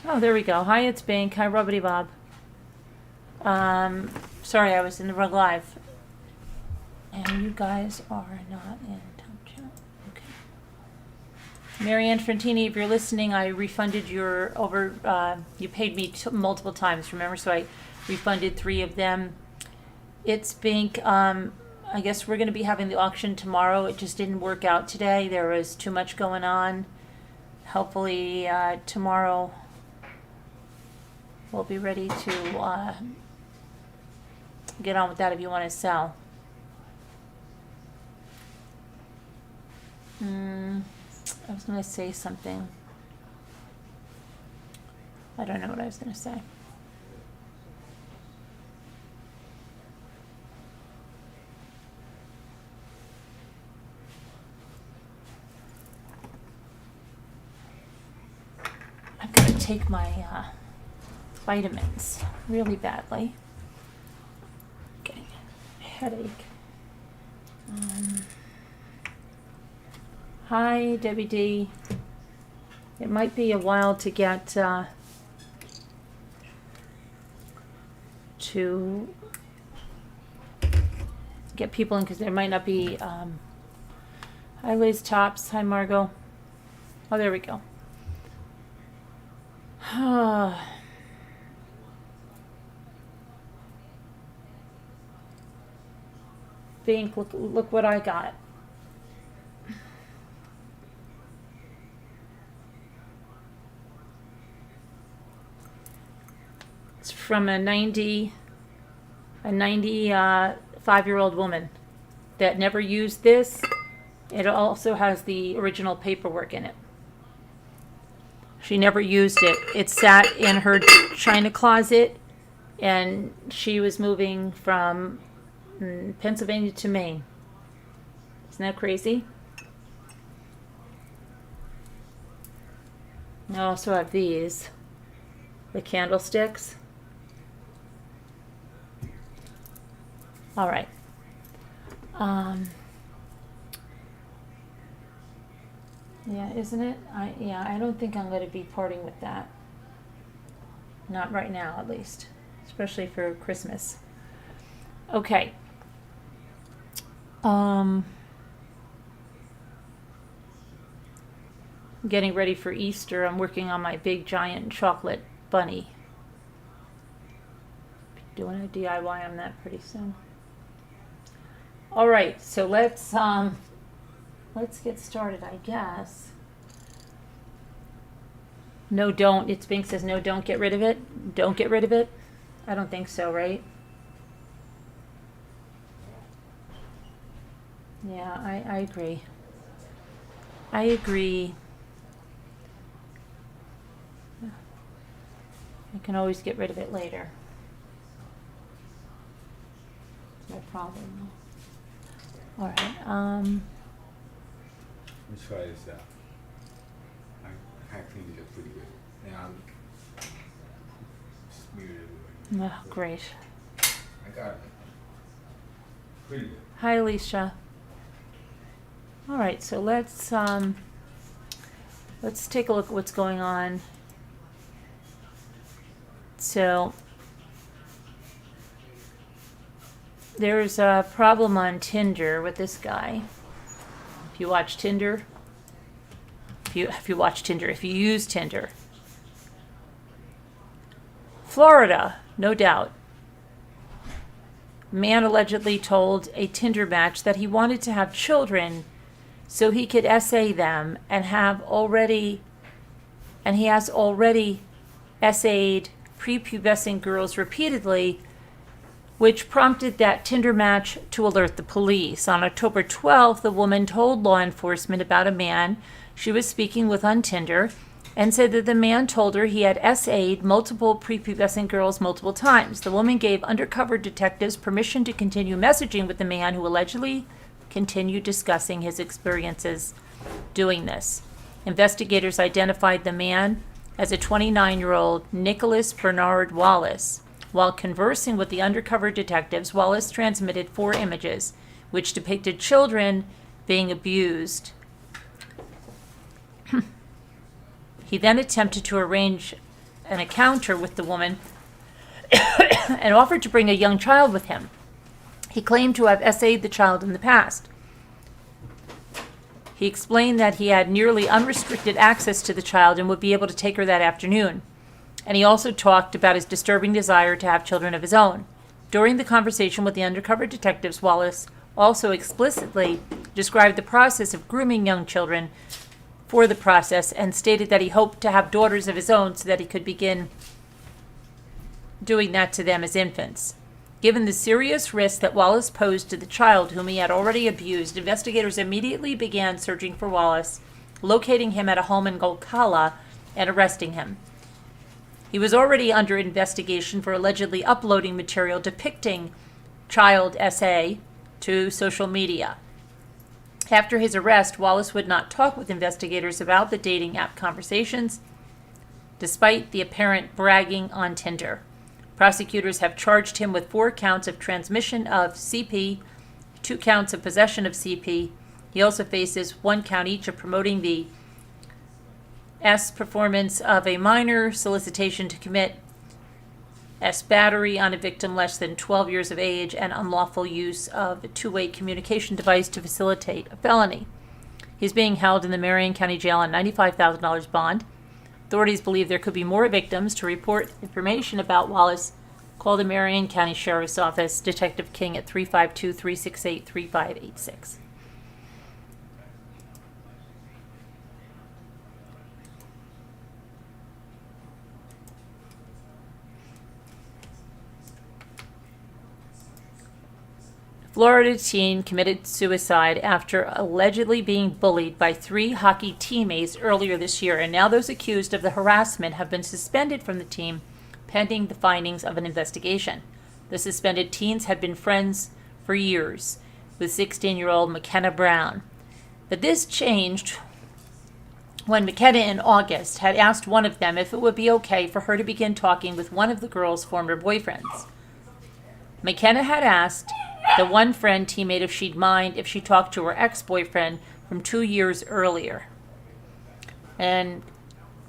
Oh, there we go. Hi, it's Bink. Hi, Rubbity Bob. Sorry, I was in the wrong live. And you guys are not in top chat. Okay. Marianne Frontini, if you're listening, I refunded your you paid me multiple times, remember? So I refunded 3 of them. It's Bink. I guess we're going to be having the auction tomorrow. It just didn't work out today. There was too much going on. Hopefully, tomorrow we'll be ready to get on with that if you want to sell. I was going to say something. I don't know what I was going to say. I've got to take my vitamins really badly. Getting a headache. Hi, Debbie D. It might be a while to get people in because there might not be. Hi, Liz Tops. Hi, Margot. Oh, there we go. Bink, look what I got. It's from a 95-year-old woman that never used this. It also has the original paperwork in it. She never used it. It sat in her china closet, and she was moving from Pennsylvania to Maine. Isn't that crazy? I also have these, the candlesticks. All right. Yeah, isn't it? I don't think I'm going to be parting with that. Not right now, at least. Especially for Christmas. Okay. Getting ready for Easter. I'm working on my big giant chocolate bunny. Doing a DIY on that pretty soon. All right, so let's get started, I guess. No, don't. It's Bink says no, don't get rid of it. Don't get rid of it. I don't think so, right? Yeah, I agree. I agree. I can always get rid of it later. No problem. All right. Let me try this out. I cleaned it up pretty good. Now I'm smeared it everywhere. Oh, great. I got it. Pretty good. Hi, Alicia. All right, so let's take a look at what's going on. So there's a problem on Tinder with this guy. If you watch Tinder, if you use Tinder. Florida, no doubt. Man allegedly told a Tinder match that he wanted to have children so he could essay them and he has already essayed prepubescent girls repeatedly, which prompted that Tinder match to alert the police. On October 12th, the woman told law enforcement about a man she was speaking with on Tinder and said that the man told her he had essayed multiple prepubescent girls multiple times. The woman gave undercover detectives permission to continue messaging with the man who allegedly continued discussing his experiences doing this. Investigators identified the man as a 29-year-old Nicholas Bernard Wallace. While conversing with the undercover detectives, Wallace transmitted 4 images, which depicted children being abused. He then attempted to arrange an encounter with the woman and offered to bring a young child with him. He claimed to have essayed the child in the past. He explained that he had nearly unrestricted access to the child and would be able to take her that afternoon. And he also talked about his disturbing desire to have children of his own. During the conversation with the undercover detectives, Wallace also explicitly described the process of grooming young children for the process and stated that he hoped to have daughters of his own so that he could begin doing that to them as infants. Given the serious risk that Wallace posed to the child whom he had already abused, investigators immediately began searching for Wallace, locating him at a home in Golkala, and arresting him. He was already under investigation for allegedly uploading material depicting child SA to social media. After his arrest, Wallace would not talk with investigators about the dating app conversations, despite the apparent bragging on Tinder. Prosecutors have charged him with 4 counts of transmission of CP, 2 counts of possession of CP. He also faces 1 count each of promoting the S performance of a minor, solicitation to commit S battery on a victim less than 12 years of age, and unlawful use of a two-way communication device to facilitate a felony. He's being held in the Marion County Jail on $95,000 bond. Authorities believe there could be more victims. To report information about Wallace, call the Marion County Sheriff's Office, Detective King at 352-368-3586. Florida teen committed suicide after allegedly being bullied by 3 hockey teammates earlier this year, and now those accused of the harassment have been suspended from the team pending the findings of an investigation. The suspended teens had been friends for years with 16-year-old McKenna Brown. But this changed when McKenna in August had asked one of them if it would be okay for her to begin talking with one of the girl's former boyfriends. McKenna had asked the one friend teammate if she'd mind if she talked to her ex-boyfriend from 2 years earlier. And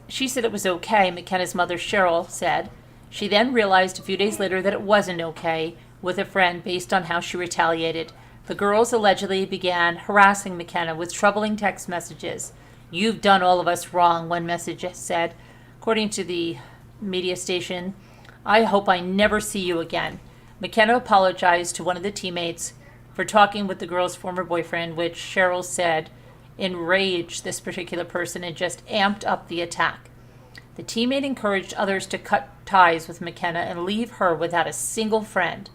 she said it was okay, McKenna's mother Cheryl said. She then realized a few days later that it wasn't okay with a friend based on how she retaliated. The girls allegedly began harassing McKenna with troubling text messages. "You've done all of us wrong," one message said. According to the media station, "I hope I never see you again." McKenna apologized to one of the teammates for talking with the girl's former boyfriend, which Cheryl said enraged this particular person and just amped up the attack. The teammate encouraged others to cut ties with McKenna and leave her without a single friend.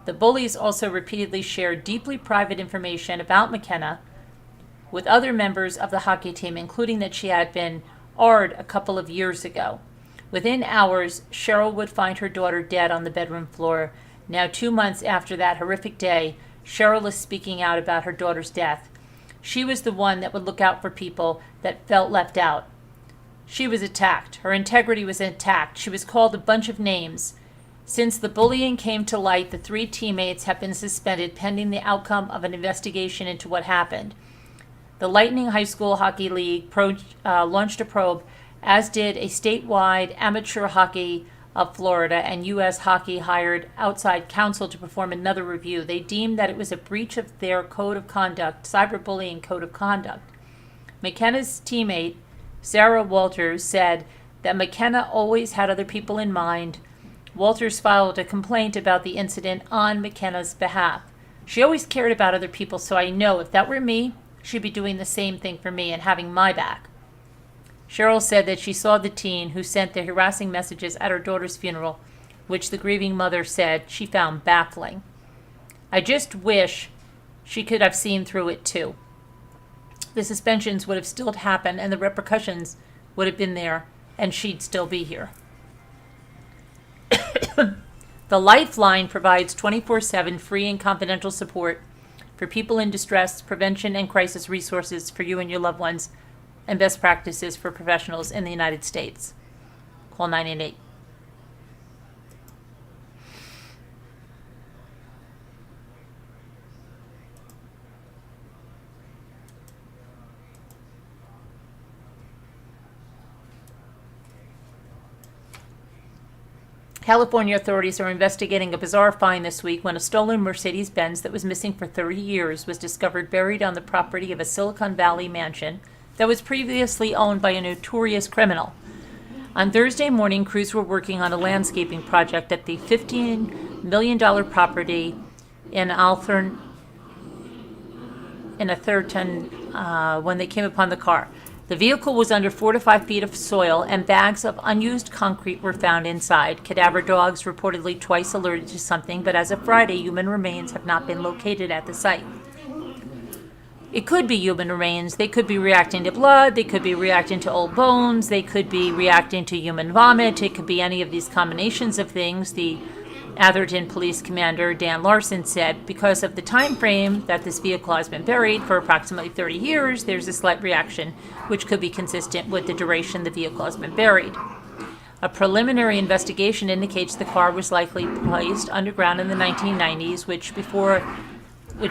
The bullies also repeatedly shared deeply private information about McKenna with other members of the hockey team, including that she had been AR'd a couple of years ago. Within hours, Cheryl would find her daughter dead on the bedroom floor. Now, 2 months after that horrific day, Cheryl is speaking out about her daughter's death. She was the one that would look out for people that felt left out. She was attacked. Her integrity was attacked. She was called a bunch of names. Since the bullying came to light, the 3 teammates have been suspended pending the outcome of an investigation into what happened. The Lightning High School Hockey League launched a probe, as did a statewide amateur hockey of Florida, and U.S. Hockey hired outside counsel to perform another review. They deemed that it was a breach of their code of conduct, cyberbullying code of conduct. McKenna's teammate, Sarah Walters, said that McKenna always had other people in mind. Walters filed a complaint about the incident on McKenna's behalf. "She always cared about other people, so I know if that were me, she'd be doing the same thing for me and having my back." Cheryl said that she saw the teen who sent the harassing messages at her daughter's funeral, which the grieving mother said she found baffling. "I just wish she could have seen through it too. The suspensions would have still happened and the repercussions would have been there and she'd still be here." The Lifeline provides 24/7 free and confidential support for people in distress, prevention, and crisis resources for you and your loved ones, and best practices for professionals in the United States. Call 988. California authorities are investigating a bizarre find this week when a stolen Mercedes-Benz that was missing for 30 years was discovered buried on the property of a Silicon Valley mansion that was previously owned by a notorious criminal. On Thursday morning, crews were working on a landscaping project at the $15 million property in Atherton when they came upon the car. The vehicle was under 4 to 5 feet of soil, and bags of unused concrete were found inside. Cadaver dogs reportedly twice alerted to something, but as of Friday, human remains have not been located at the site. It could be human remains. They could be reacting to blood. They could be reacting to old bones. They could be reacting to human vomit. It could be any of these combinations of things. The Atherton Police Commander Dan Larson said, because of the time frame that this vehicle has been buried for approximately 30 years, there's a slight reaction, which could be consistent with the duration the vehicle has been buried. A preliminary investigation indicates the car was likely placed underground in the 1990s, which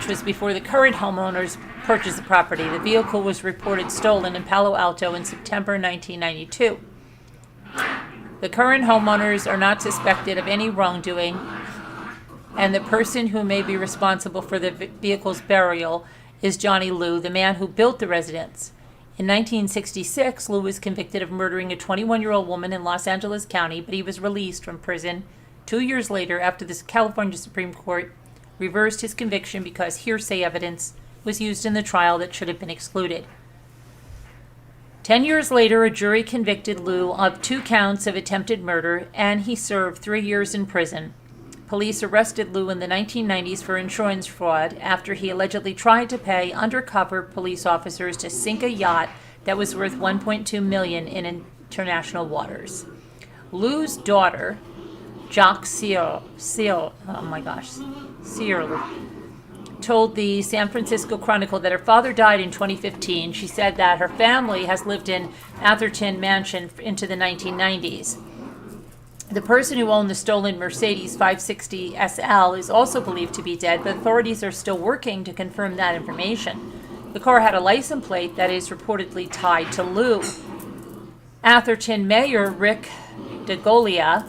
was before the current homeowners purchased the property. The vehicle was reported stolen in Palo Alto in September 1992. The current homeowners are not suspected of any wrongdoing, and the person who may be responsible for the vehicle's burial is Johnny Liu, the man who built the residence. In 1966, Liu was convicted of murdering a 21-year-old woman in Los Angeles County, but he was released from prison 2 years later after the California Supreme Court reversed his conviction because hearsay evidence was used in the trial that should have been excluded. 10 years later, a jury convicted Liu of 2 counts of attempted murder, and he served 3 years in prison. Police arrested Liu in the 1990s for insurance fraud after he allegedly tried to pay undercover police officers to sink a yacht that was worth $1.2 million in international waters. Liu's daughter, Jacques Searle, told the San Francisco Chronicle that her father died in 2015. She said that her family has lived in Atherton Mansion into the 1990s. The person who owned the stolen Mercedes 560 SL is also believed to be dead, but authorities are still working to confirm that information. The car had a license plate that is reportedly tied to Liu. Atherton Mayor Rick DeGolia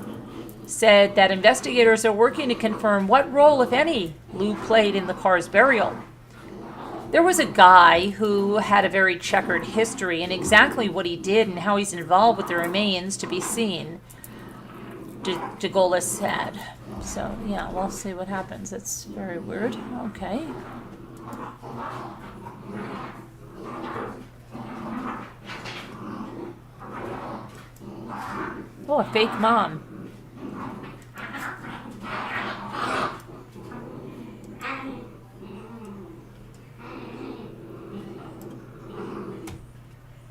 said that investigators are working to confirm what role, if any, Liu played in the car's burial. There was a guy who had a very checkered history, and exactly what he did and how he's involved with the remains to be seen, DeGolia said. So, yeah, we'll see what happens. It's very weird. Okay. Oh, a fake mom.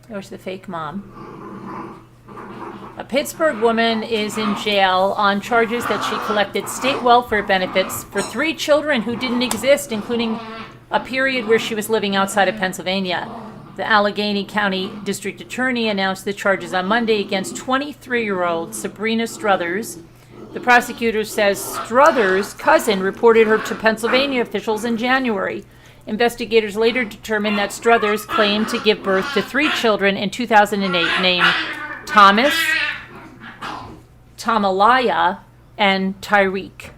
There's the fake mom. A Pittsburgh woman is in jail on charges that she collected state welfare benefits for 3 children who didn't exist, including a period where she was living outside of Pennsylvania. The Allegheny County District Attorney announced the charges on Monday against 23-year-old Sabrina Struthers. The prosecutor says Struthers' cousin reported her to Pennsylvania officials in January. Investigators later determined that Struthers claimed to give birth to 3 children in 2008 named Thomas, Tamalaya, and Tyreek.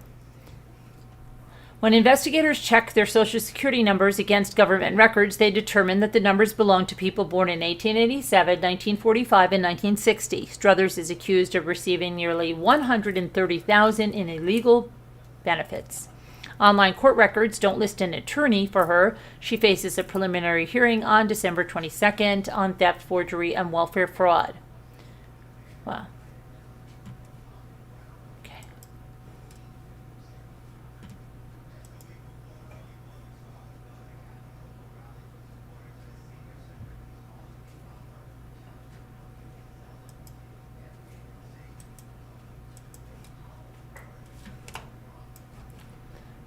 When investigators checked their social security numbers against government records, they determined that the numbers belonged to people born in 1887, 1945, and 1960. Struthers is accused of receiving nearly $130,000 in illegal benefits. Online court records don't list an attorney for her. She faces a preliminary hearing on December 22nd on theft, forgery, and welfare fraud. Wow. Okay.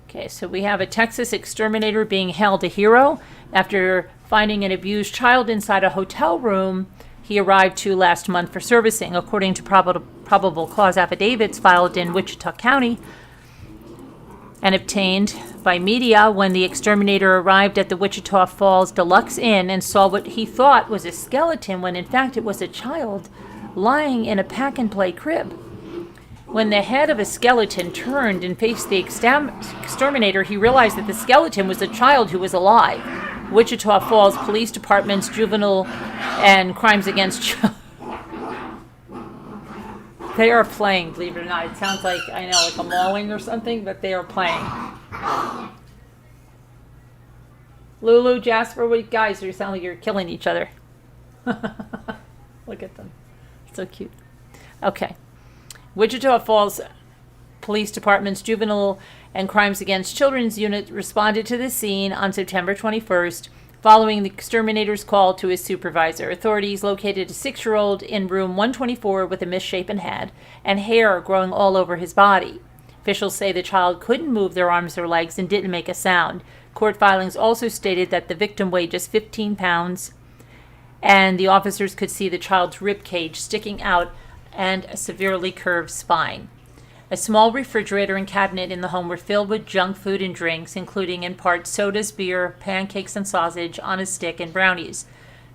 Okay, so we have a Texas exterminator being held a hero after finding an abused child inside a hotel room he arrived to last month for servicing, according to probable cause affidavits filed in Wichita County and obtained by media. When the exterminator arrived at the Wichita Falls Deluxe Inn and saw what he thought was a skeleton when in fact it was a child lying in a pack-and-play crib. When the head of a skeleton turned and faced the exterminator, he realized that the skeleton was a child who was alive. Wichita Falls Police Department's Juvenile and Crimes Against Children. They are playing, believe it or not. It sounds like, I know, like a mauling or something, but they are playing. Lulu, Jasper, what guys, you sound like you're killing each other. Look at them. So cute. Okay. Wichita Falls Police Department's Juvenile and Crimes Against Children's unit responded to the scene on September 21st, following the exterminator's call to his supervisor. Authorities located a 6-year-old in room 124 with a misshapen head and hair growing all over his body. Officials say the child couldn't move their arms or legs and didn't make a sound. Court filings also stated that the victim weighed just 15 pounds, and the officers could see the child's rib cage sticking out and a severely curved spine. A small refrigerator and cabinet in the home were filled with junk food and drinks, including in part sodas, beer, pancakes and sausage on a stick, and brownies.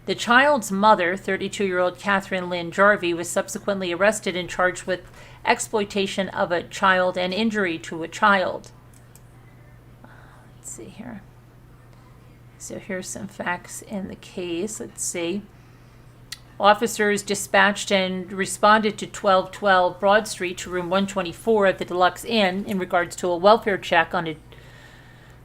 The child's mother, 32-year-old Catherine Lynn Jarvie, was subsequently arrested and charged with exploitation of a child and injury to a child. Let's see here. So here's some facts in the case. Let's see. Officers dispatched and responded to 1212 Broad Street to room 124 at the Deluxe Inn in regards to a welfare check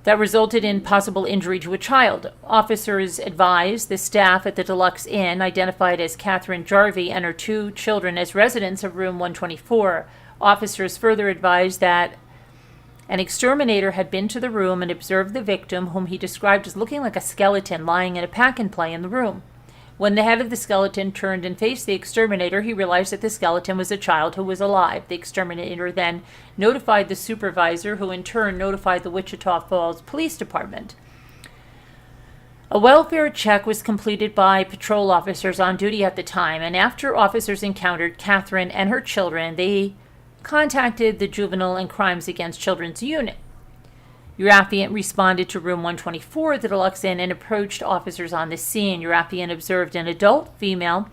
that resulted in possible injury to a child. Officers advised the staff at the Deluxe Inn, identified as Catherine Jarvie and her 2 children, as residents of room 124. Officers further advised that an exterminator had been to the room and observed the victim, whom he described as looking like a skeleton lying in a pack-and-play in the room. When the head of the skeleton turned and faced the exterminator, he realized that the skeleton was a child who was alive. The exterminator then notified the supervisor, who in turn notified the Wichita Falls Police Department. A welfare check was completed by patrol officers on duty at the time, and after officers encountered Catherine and her children, they contacted the Juvenile and Crimes Against Children's unit. Urafian responded to room 124 at the Deluxe Inn and approached officers on the scene. Urafian observed an adult female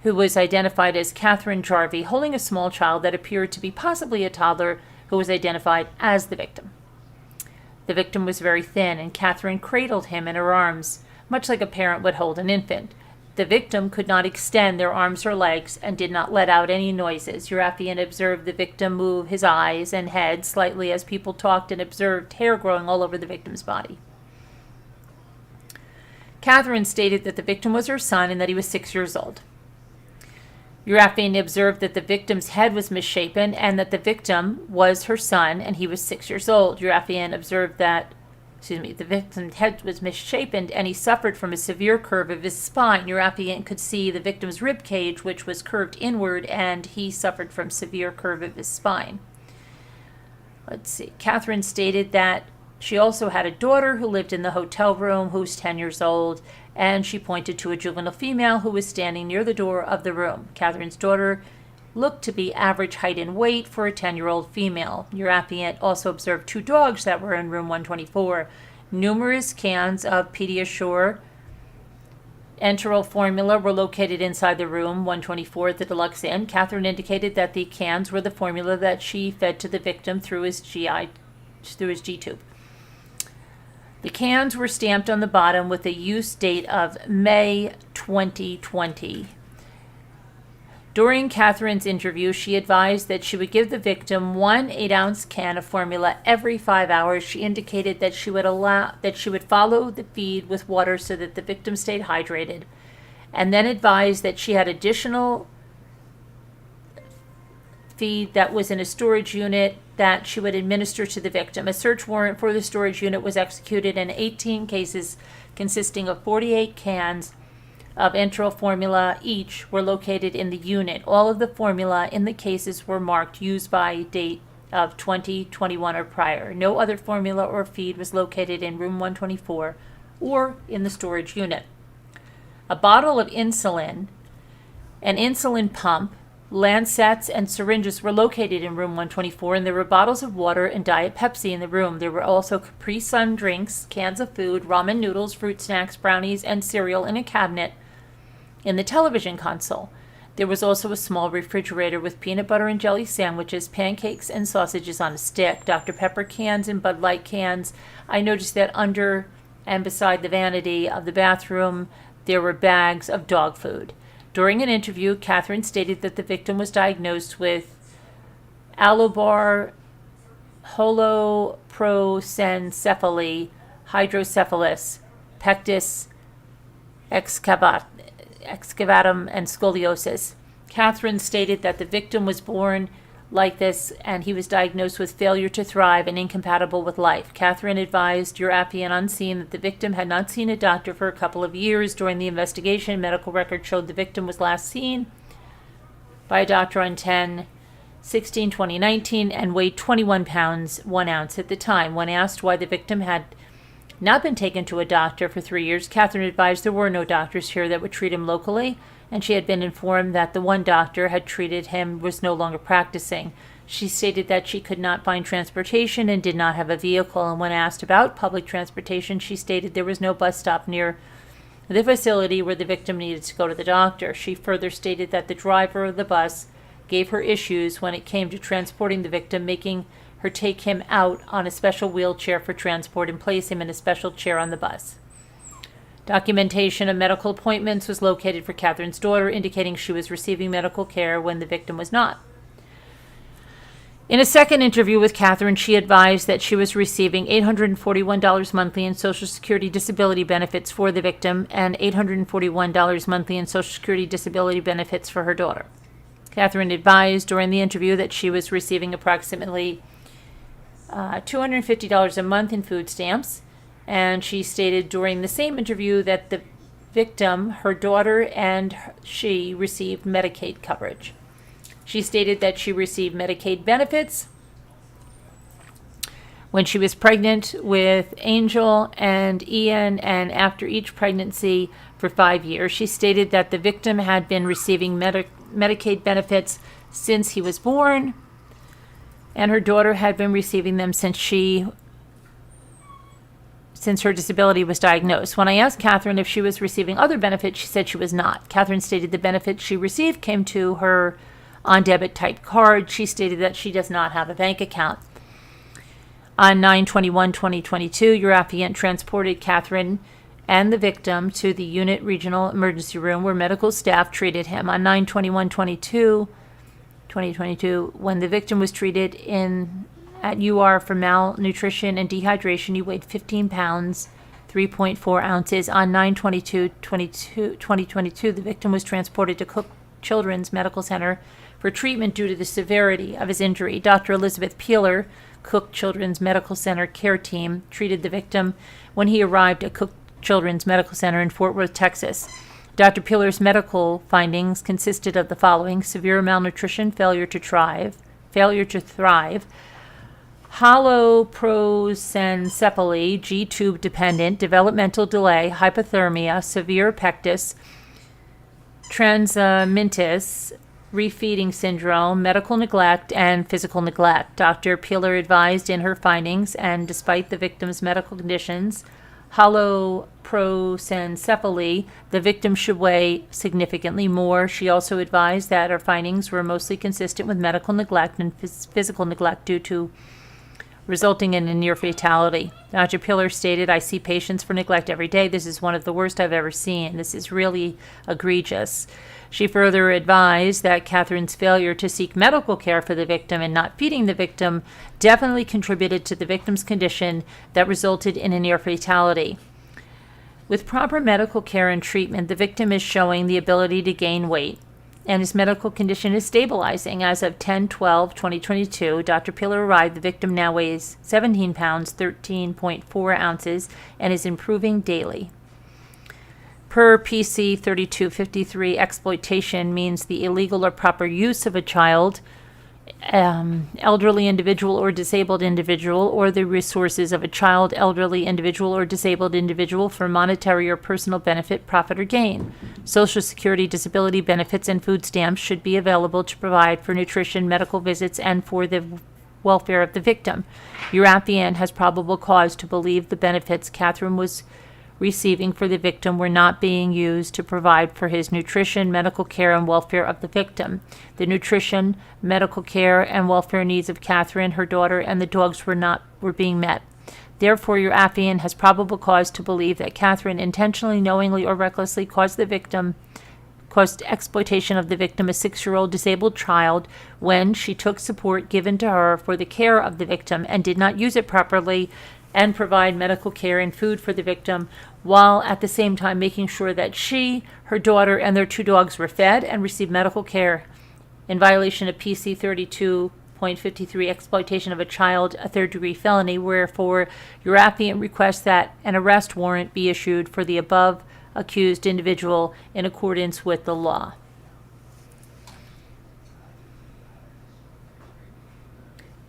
who was identified as Catherine Jarvie holding a small child that appeared to be possibly a toddler, who was identified as the victim. The victim was very thin, and Catherine cradled him in her arms, much like a parent would hold an infant. The victim could not extend their arms or legs and did not let out any noises. Urafian observed the victim move his eyes and head slightly as people talked, and observed hair growing all over the victim's body. Catherine stated that the victim was her son and that he was 6 years old. Urafian observed that the victim's head was misshapen and that the victim was her son and he was 6 years old. Urafian observed that the victim's head was misshapen and he suffered from a severe curve of his spine. Urafian could see the victim's rib cage, which was curved inward, and he suffered from severe curve of his spine. Let's see. Catherine stated that she also had a daughter who lived in the hotel room, who was 10 years old, and she pointed to a juvenile female who was standing near the door of the room. Catherine's daughter looked to be average height and weight for a 10-year-old female. Urafian also observed 2 dogs that were in room 124. Numerous cans of Pediasure enteral formula were located inside the room 124 at the Deluxe Inn. Catherine indicated that the cans were the formula that she fed to the victim through his G-tube. The cans were stamped on the bottom with a use date of May 2020. During Catherine's interview, she advised that she would give the victim 1 8-ounce can of formula every 5 hours. She indicated that she would follow the feed with water so that the victim stayed hydrated, and then advised that she had additional feed that was in a storage unit that she would administer to the victim. A search warrant for the storage unit was executed, and 18 cases consisting of 48 cans of enteral formula each were located in the unit. All of the formula in the cases were marked used by date of 2021 or prior. No other formula or feed was located in room 124 or in the storage unit. A bottle of insulin, an insulin pump, lancets, and syringes were located in room 124, and there were bottles of water and Diet Pepsi in the room. There were also Capri Sun drinks, cans of food, ramen noodles, fruit snacks, brownies, and cereal in a cabinet in the television console. There was also a small refrigerator with peanut butter and jelly sandwiches, pancakes, and sausages on a stick, Dr. Pepper cans and Bud Light cans. I noticed that under and beside the vanity of the bathroom, there were bags of dog food. During an interview, Catherine stated that the victim was diagnosed with allobar holoprosencephaly, hydrocephalus, pectus excavatum, and scoliosis. Catherine stated that the victim was born like this and he was diagnosed with failure to thrive and incompatible with life. Catherine advised Urapian Unseen that the victim had not seen a doctor for a couple of years. During the investigation, medical records showed the victim was last seen by a doctor on 10/16/2019 and weighed 21 pounds 1 ounce at the time. When asked why the victim had not been taken to a doctor for 3 years, Catherine advised there were no doctors here that would treat him locally, and she had been informed that the one doctor had treated him was no longer practicing. She stated that she could not find transportation and did not have a vehicle, and when asked about public transportation, she stated there was no bus stop near the facility where the victim needed to go to the doctor. She further stated that the driver of the bus gave her issues when it came to transporting the victim, making her take him out on a special wheelchair for transport and place him in a special chair on the bus. Documentation of medical appointments was located for Catherine's daughter, indicating she was receiving medical care when the victim was not. In a second interview with Catherine, she advised that she was receiving $841 monthly in Social Security disability benefits for the victim and $841 monthly in Social Security disability benefits for her daughter. Catherine advised during the interview that she was receiving approximately $250 a month in food stamps, and she stated during the same interview that the victim, her daughter, and she received Medicaid coverage. She stated that she received Medicaid benefits when she was pregnant with Angel and Ian and after each pregnancy for 5 years. She stated that the victim had been receiving Medicaid benefits since he was born, and her daughter had been receiving them since her disability was diagnosed. When I asked Catherine if she was receiving other benefits, she said she was not. Catherine stated the benefits she received came to her on debit type card. She stated that she does not have a bank account. On 9/21/2022, Urapian transported Catherine and the victim to the unit regional emergency room where medical staff treated him. On 9/21/2022, when the victim was treated at UR for malnutrition and dehydration, he weighed 15 pounds, 3.4 ounces. On 9/22/2022, the victim was transported to Cook Children's Medical Center for treatment due to the severity of his injury. Dr. Elizabeth Peeler, Cook Children's Medical Center care team, treated the victim when he arrived at Cook Children's Medical Center in Fort Worth, Texas. Dr. Peeler's medical findings consisted of the following: severe malnutrition, failure to thrive, holoprosencephaly, G-tube dependent, developmental delay, hypothermia, severe pectus, transamentis, refeeding syndrome, medical neglect, and physical neglect. Dr. Peeler advised in her findings, and despite the victim's medical conditions, holoprosencephaly, the victim should weigh significantly more. She also advised that her findings were mostly consistent with medical neglect and physical neglect due to resulting in a near fatality. Dr. Peeler stated, "I see patients for neglect every day. This is one of the worst I've ever seen. This is really egregious." She further advised that Catherine's failure to seek medical care for the victim and not feeding the victim definitely contributed to the victim's condition that resulted in a near fatality. With proper medical care and treatment, the victim is showing the ability to gain weight, and his medical condition is stabilizing. As of 10/12/2022, Dr. Peeler arrived. The victim now weighs 17 pounds, 13.4 ounces, and is improving daily. Per PC 3253, exploitation means the illegal or proper use of a child, elderly individual or disabled individual, or the resources of a child, elderly individual, or disabled individual for monetary or personal benefit, profit, or gain. Social Security disability benefits and food stamps should be available to provide for nutrition, medical visits, and for the welfare of the victim. Urapian has probable cause to believe the benefits Catherine was receiving for the victim were not being used to provide for his nutrition, medical care, and welfare of the victim. The nutrition, medical care, and welfare needs of Catherine, her daughter, and the dogs were being met. Therefore, your affiant has probable cause to believe that Catherine intentionally, knowingly, or recklessly caused exploitation of the victim, a 6-year-old disabled child, when she took support given to her for the care of the victim and did not use it properly and provide medical care and food for the victim, while at the same time making sure that she, her daughter, and their 2 dogs were fed and received medical care, in violation of PC 32.53, exploitation of a child, a 3rd-degree felony. Wherefore, your affiant requests that an arrest warrant be issued for the above accused individual in accordance with the law.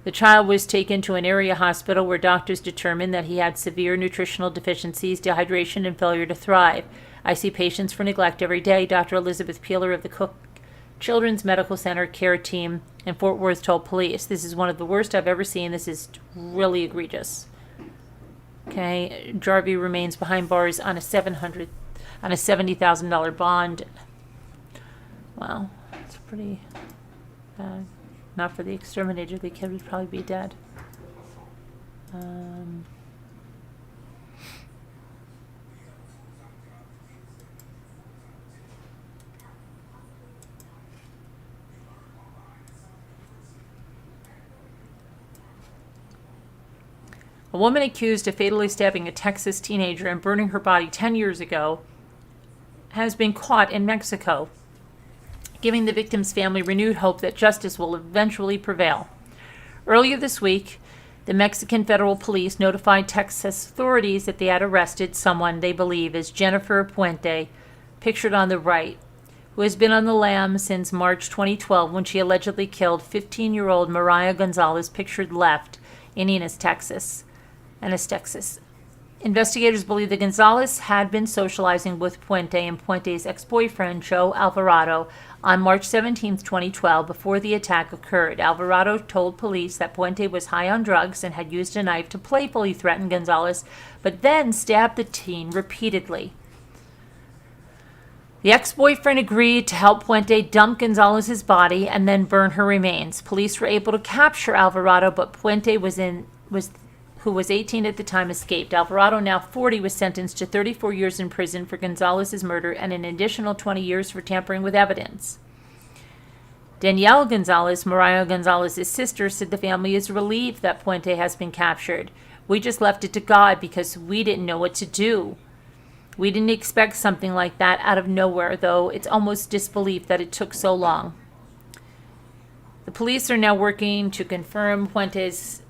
The child was taken to an area hospital where doctors determined that he had severe nutritional deficiencies, dehydration, and failure to thrive. I see patients for neglect every day. Dr. Elizabeth Peeler of the Cook Children's Medical Center care team in Fort Worth told police. This is one of the worst I've ever seen. This is really egregious. Okay, Jarvie remains behind bars on a $70,000 bond. Wow, that's pretty bad. Not for the exterminator, the kid would probably be dead. A woman accused of fatally stabbing a Texas teenager and burning her body 10 years ago has been caught in Mexico, giving the victim's family renewed hope that justice will eventually prevail. Earlier this week, the Mexican federal police notified Texas authorities that they had arrested someone they believe is Jennifer Puente, pictured on the right, who has been on the lam since March 2012 when she allegedly killed 15-year-old Mariah Gonzalez, pictured left, in Ennis, Texas. Investigators believe that Gonzalez had been socializing with Puente and Puente's ex-boyfriend, Joe Alvarado, on March 17, 2012, before the attack occurred. Alvarado told police that Puente was high on drugs and had used a knife to playfully threaten Gonzalez, but then stabbed the teen repeatedly. The ex-boyfriend agreed to help Puente dump Gonzalez's body and then burn her remains. Police were able to capture Alvarado, but Puente who was 18 at the time, escaped. Alvarado, now 40, was sentenced to 34 years in prison for Gonzalez's murder and an additional 20 years for tampering with evidence. Danielle Gonzalez, Mariah Gonzalez's sister, said the family is relieved that Puente has been captured. We just left it to God because we didn't know what to do. We didn't expect something like that out of nowhere, though it's almost disbelief that it took so long. The police are now working to confirm Puente's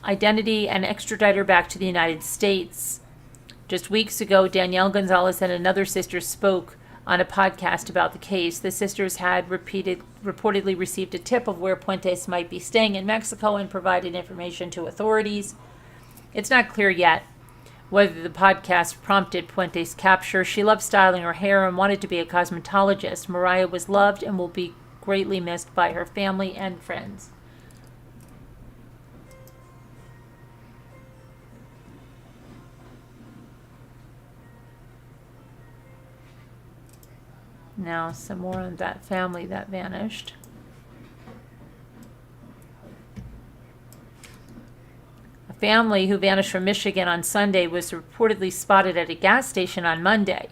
identity and extradite her back to the United States. Just weeks ago, Danielle Gonzalez and another sister spoke on a podcast about the case. The sisters had reportedly received a tip of where Puentes might be staying in Mexico and provided information to authorities. It's not clear yet whether the podcast prompted Puente's capture. She loved styling her hair and wanted to be a cosmetologist. Mariah was loved and will be greatly missed by her family and friends. Now, some more on that family that vanished. A family who vanished from Michigan on Sunday was reportedly spotted at a gas station on Monday.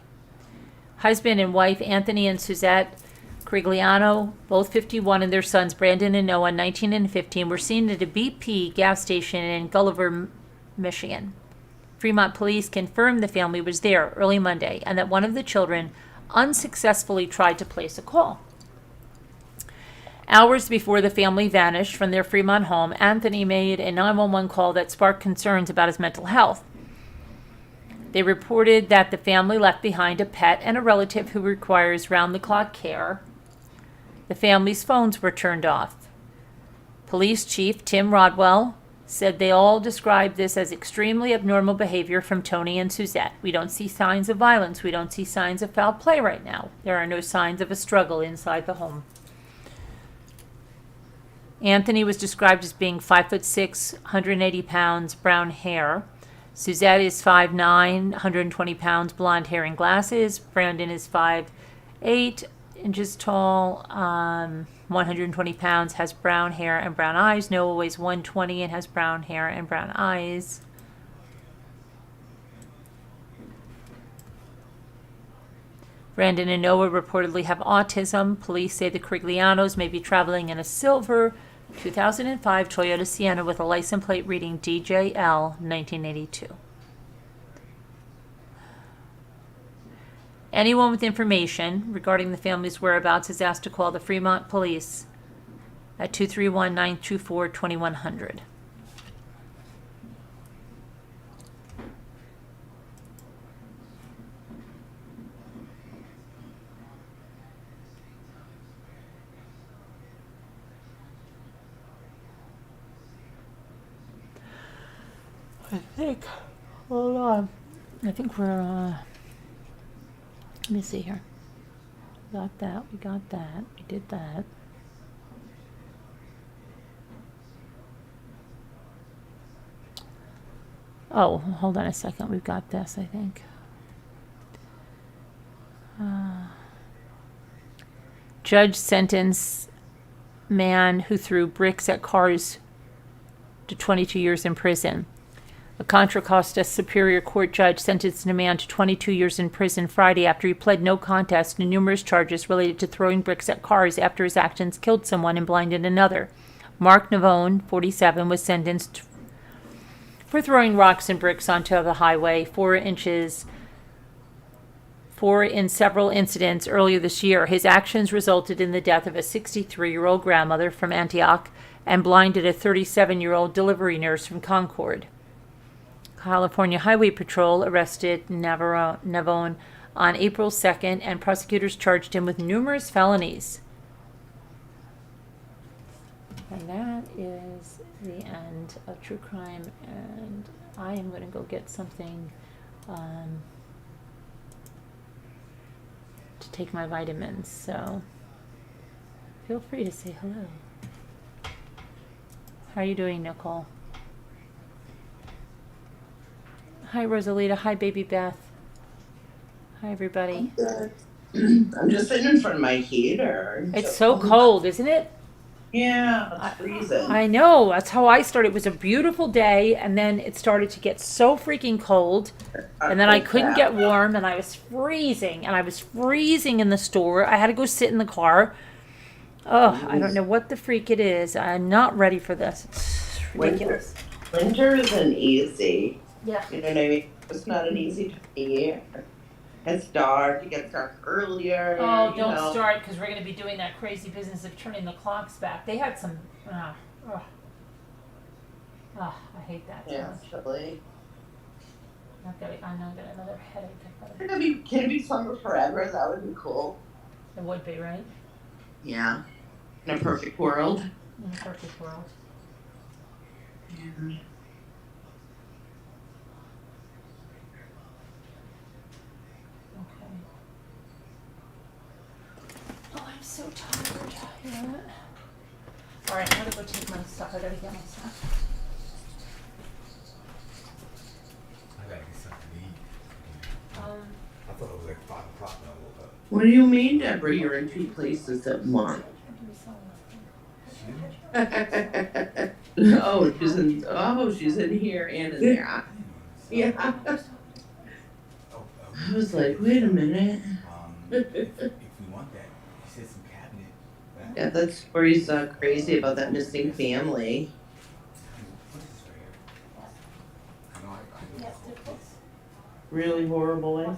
Husband and wife Anthony and Suzette Crigliano, both 51, and their sons Brandon and Noah, 19 and 15, were seen at a BP gas station in Gulliver, Michigan. Fremont police confirmed the family was there early Monday and that one of the children unsuccessfully tried to place a call. Hours before the family vanished from their Fremont home, Anthony made a 911 call that sparked concerns about his mental health. They reported that the family left behind a pet and a relative who requires round-the-clock care. The family's phones were turned off. Police Chief Tim Rodwell said they all described this as extremely abnormal behavior from Tony and Suzette. We don't see signs of violence. We don't see signs of foul play right now. There are no signs of a struggle inside the home. Anthony was described as being 5'6", 180 pounds, brown hair. Suzette is 5'9", 120 pounds, blonde hair and glasses. Brandon is 5'8" inches tall, 120 pounds, has brown hair and brown eyes. Noah weighs 120 and has brown hair and brown eyes. Brandon and Noah reportedly have autism. Police say the Criglianos may be traveling in a silver 2005 Toyota Sienna with a license plate reading DJL 1982. Anyone with information regarding the family's whereabouts is asked to call the Fremont Police at 231-924-2100. Hold on. I think we're, let me see here. We got that, we did that. Oh, hold on a second, we've got this, I think. Judge sentenced man who threw bricks at cars to 22 years in prison. A Contra Costa Superior Court judge sentenced a man to 22 years in prison Friday after he pled no contest to numerous charges related to throwing bricks at cars after his actions killed someone and blinded another. Mark Navone, 47, was sentenced for throwing rocks and bricks onto the highway, 4 in several incidents earlier this year. His actions resulted in the death of a 63-year-old grandmother from Antioch and blinded a 37-year-old delivery nurse from Concord. California Highway Patrol arrested Navone on April 2nd, and prosecutors charged him with numerous felonies. And that is the end of True Crime, and I am going to go get something to take my vitamins, so feel free to say hello. How are you doing, Nicole? Hi, Rosalita. Hi, Baby Beth. Hi, everybody. I'm just sitting in front of my heater. It's so cold, isn't it? Yeah, it's freezing. I know. That's how I started. It was a beautiful day, and then it started to get so freaking cold, and then I couldn't get warm, and I was freezing, in the store. I had to go sit in the car. Oh, I don't know what the freak it is. I'm not ready for this. It's ridiculous. Winter isn't easy. Yeah. You know what I mean? It's not an easy time of year. It's dark. It gets dark earlier. Oh, don't start, because we're going to be doing that crazy business of turning the clocks back. They had some. I hate that. Yeah, it's chilly. I know I got another headache. Can it be summer forever? That would be cool. It would be, right? Yeah. In a perfect world. In a perfect world. Yeah. So tired. Yeah. All right, I'm gonna go take my stuff. I gotta get my stuff. I gotta get something to eat. I thought it was like 5 o'clock when I woke up. What do you mean, Deborah? You're in 2 places at once. She's in here and in there. Yeah. I was like, wait a minute. If we want that, he said some cabinet. Yeah, that story's crazy about that missing family. What is this right here? I know I Really horrible way.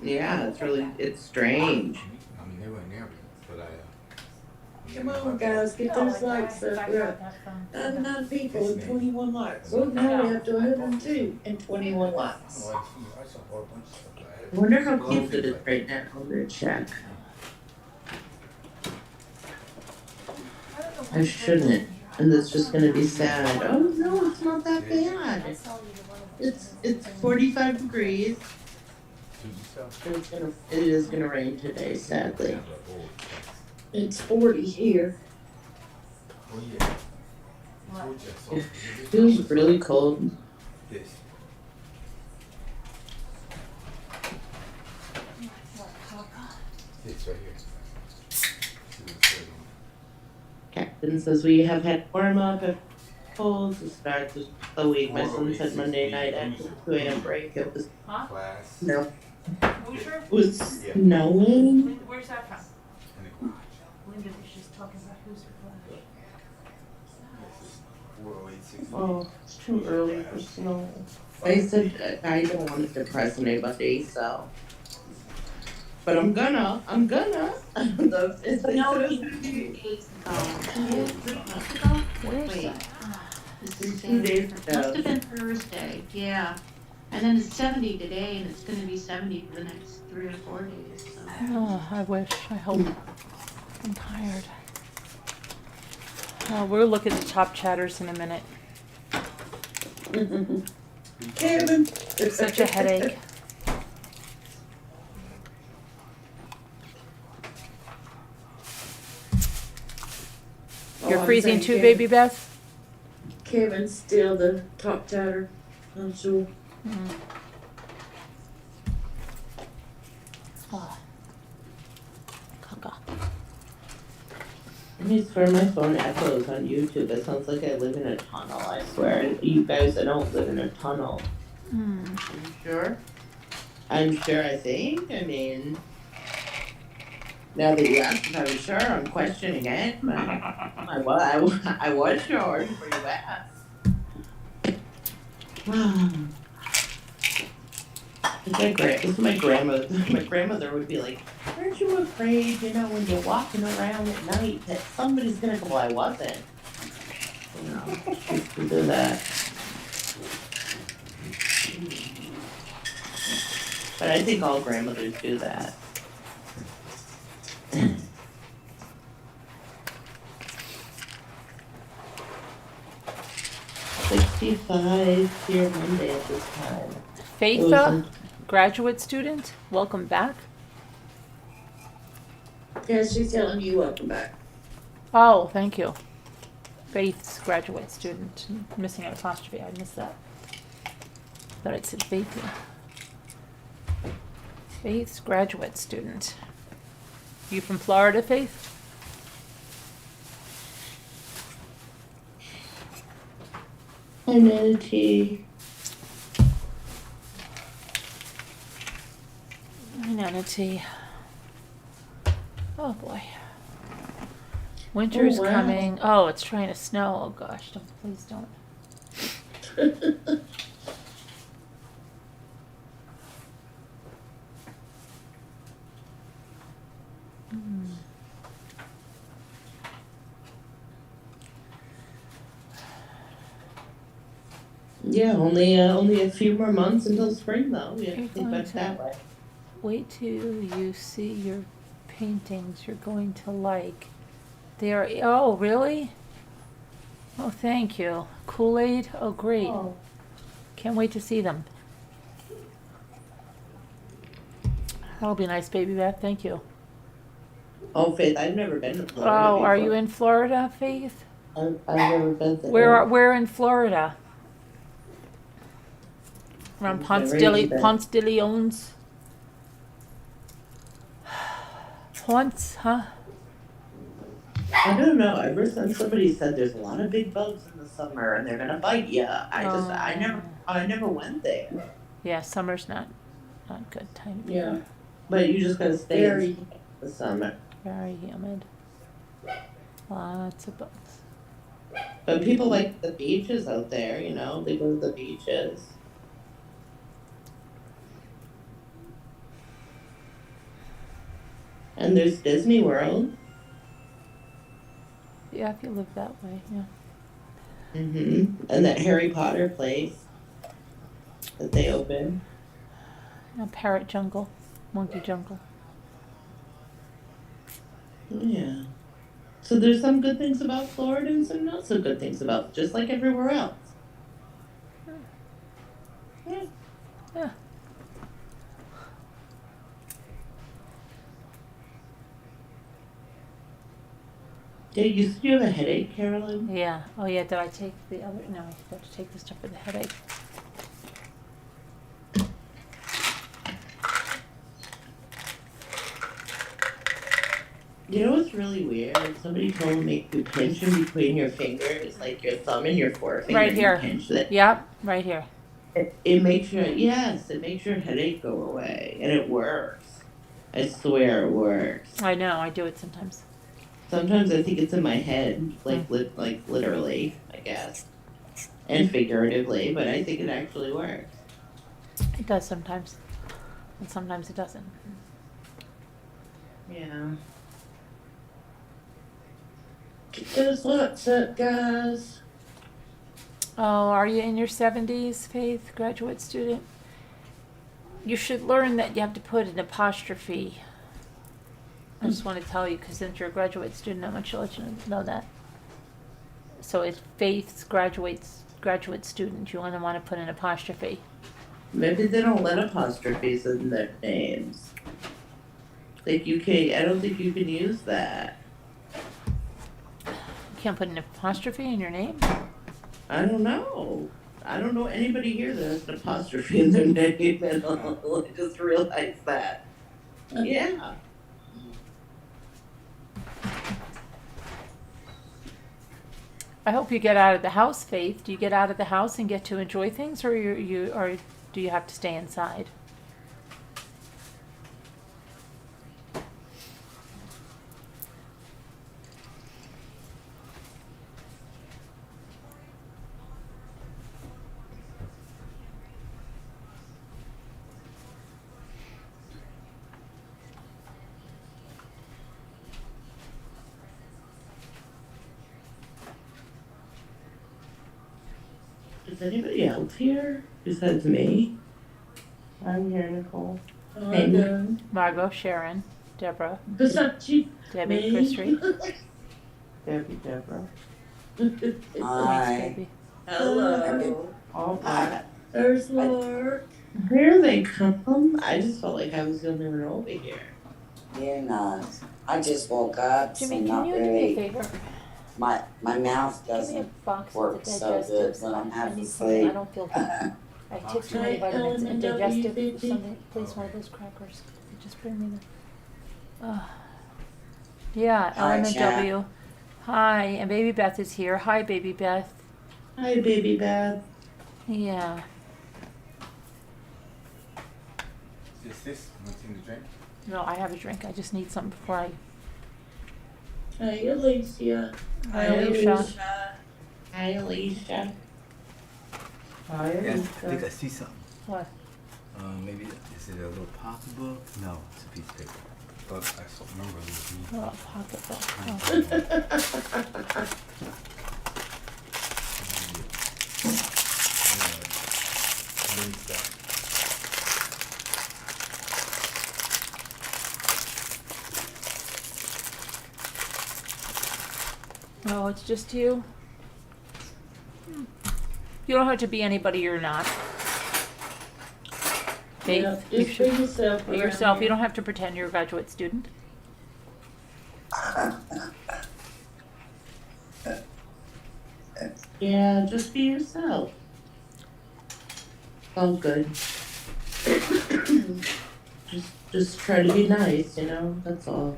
Yeah, it's strange. I mean, they weren't there, but Come on, guys, get those likes up. We're at 99 people and 21 likes. Well, now we have to 102 and 21 likes. I saw a whole bunch of stuff. I wonder how cute it is right now. I'm gonna check. I shouldn't, and it's just gonna be sad. Oh no, it's not that bad. It's 45 degrees. It is gonna rain today, sadly. It's 40 here. Oh yeah. told you I saw It feels really cold. this. This right here. Captain says we have had warm up at polls. It starts the week. My son said Monday night after the 2 a.m. break it was Class. no. Hoosier? It was snowing. Where's that from? In the garage. Linda was just talking about Hoosier Flash. This is 40860. Oh, it's too early for snow. I said I don't want to depress anybody, so. But I'm gonna. It's No, gonna he be 2 days ago. 2 weeks ago? Where's Wait. that? This is 2 days Must ago. have been Thursday, yeah. And then it's 70 today, and it's gonna be 70 for the next 3 or 4 days, so. Oh, I wish. I hope. I'm tired. Oh, we'll look at the top chatters in a minute. Kevin. Such a headache. You're I'm freezing saying too, Kevin- baby Beth? Kevin's still the top chatter, I'm sure. Oh. Caca. I mean, swear my phone echoes on YouTube. It sounds like I live in a tunnel. I swear. You guys, I don't live in a tunnel. Are you sure? I'm sure. I think. I mean, now that you asked if I was sure, I'm questioning it. But I was sure before you asked. This is my grandmother. My grandmother would be like, "Aren't you afraid, when you're walking around at night that somebody's gonna go?" Well, I wasn't. She used to do that. But I think all grandmothers do that. 65 here Monday at this time. Faitha, graduate student, welcome back. Yeah, she's telling you welcome back. Oh, thank you. Faith's graduate student. Missing an apostrophe. I missed that. Thought it said Faitha. Faith's graduate student. You from Florida, Faith? Humanity. Humanity. Oh boy. Winter's wow. coming. Oh, it's trying to snow. Oh gosh, please don't. Yeah, only a few more months until spring though. We have You're to think going about it that way. Wait till you see your paintings you're going to like. They are, oh, really? Oh, thank you. Kool-Aid? Oh, great. Oh. Can't wait to see them. That'll be nice, baby Beth. Thank you. Oh, Faith, I've never been to Florida. Oh, are before. you in Florida, Faith? I've never been there. Where in Florida? Around I've never been. Ponce de Leon's? Ponce, huh? I don't know. Ever since somebody said there's a lot of big bugs in the summer and they're gonna bite you, I never went there. Yeah, summer's not good time. of Yeah. year. But you just gotta stay Very. in the summer. Very humid. Lots of bugs. But people like the beaches out there. They go to the beaches. And there's Disney World. Yeah, if you live that way, yeah. And that Harry Potter place that they opened. Parrot jungle, monkey jungle. Yeah. So there's some good things about Florida and some not so good things about it, just like everywhere else. Yeah. Yeah. You said you have a headache, Carolyn? Yeah. Oh yeah, did I take the other? No, I forgot to take the stuff for the headache. You know what's really weird? Somebody told me to pinch in between your fingers, like your thumb and your forefinger. Right here. You pinch that. Yep, right here. It makes it makes your headache go away, and it works. I swear it works. I know, I do it sometimes. Sometimes I think it's in my head, like literally, I guess, and figuratively, but I think it actually works. It does sometimes, and sometimes it doesn't. Yeah. Get those locks up, guys. Oh, are you in your 70s, Faith, graduate student? You should learn that you have to put an apostrophe. I just want to tell you, because since you're a graduate student, I want to let you know that. So it's Faith's graduate student. You want to put an apostrophe. Maybe they don't let apostrophes in their names. Like you can't. I don't think you can use that. You can't put an apostrophe in your name? I don't know. I don't know anybody here that has an apostrophe in their name at all. I just realized that. Yeah. I hope you get out of the house, Faith. Do you get out of the house and get to enjoy things, or or do you have to stay inside? Is anybody else here besides me? I'm here, Nicole. I know. Margot, Sharon, Deborah, Besides you, Debbie, me. Christy. Deborah. Thanks, Hi. Debbie. Hello. All right. There's Lark. Here they come. I just felt like I was the only one over here. You're not. I just woke up, so Jimmy, can not you do me a really. favor? My mouth Give me a doesn't box work with the so good digestives. when I'm I half need something. I asleep. don't feel good. I took too many Right, vitamins and digestive. LMNW. Something, please, one of those crackers. Just bring me the. Yeah, Hi, LMNW. Hi, and Baby Beth is here. Hi, Baby Beth. Hi, baby Beth. Yeah. Is this anything to drink? No, I have a drink. I just need something before I. Hey, Alicia. Hi, Alicia. Hi, Alicia. Hi, Yes, I Alicia. think I see something. What? Maybe is it a little pocketbook? No, it's a piece of paper. But I still remember it was me. Oh, pocketbook. Oh. Oh, it's just you? You don't have to be anybody you're not. Faith, Yeah, you just should be yourself. be around yourself. You here. don't have to pretend you're a graduate student. Yeah, just be yourself. All good. just try to be nice, you know? That's all.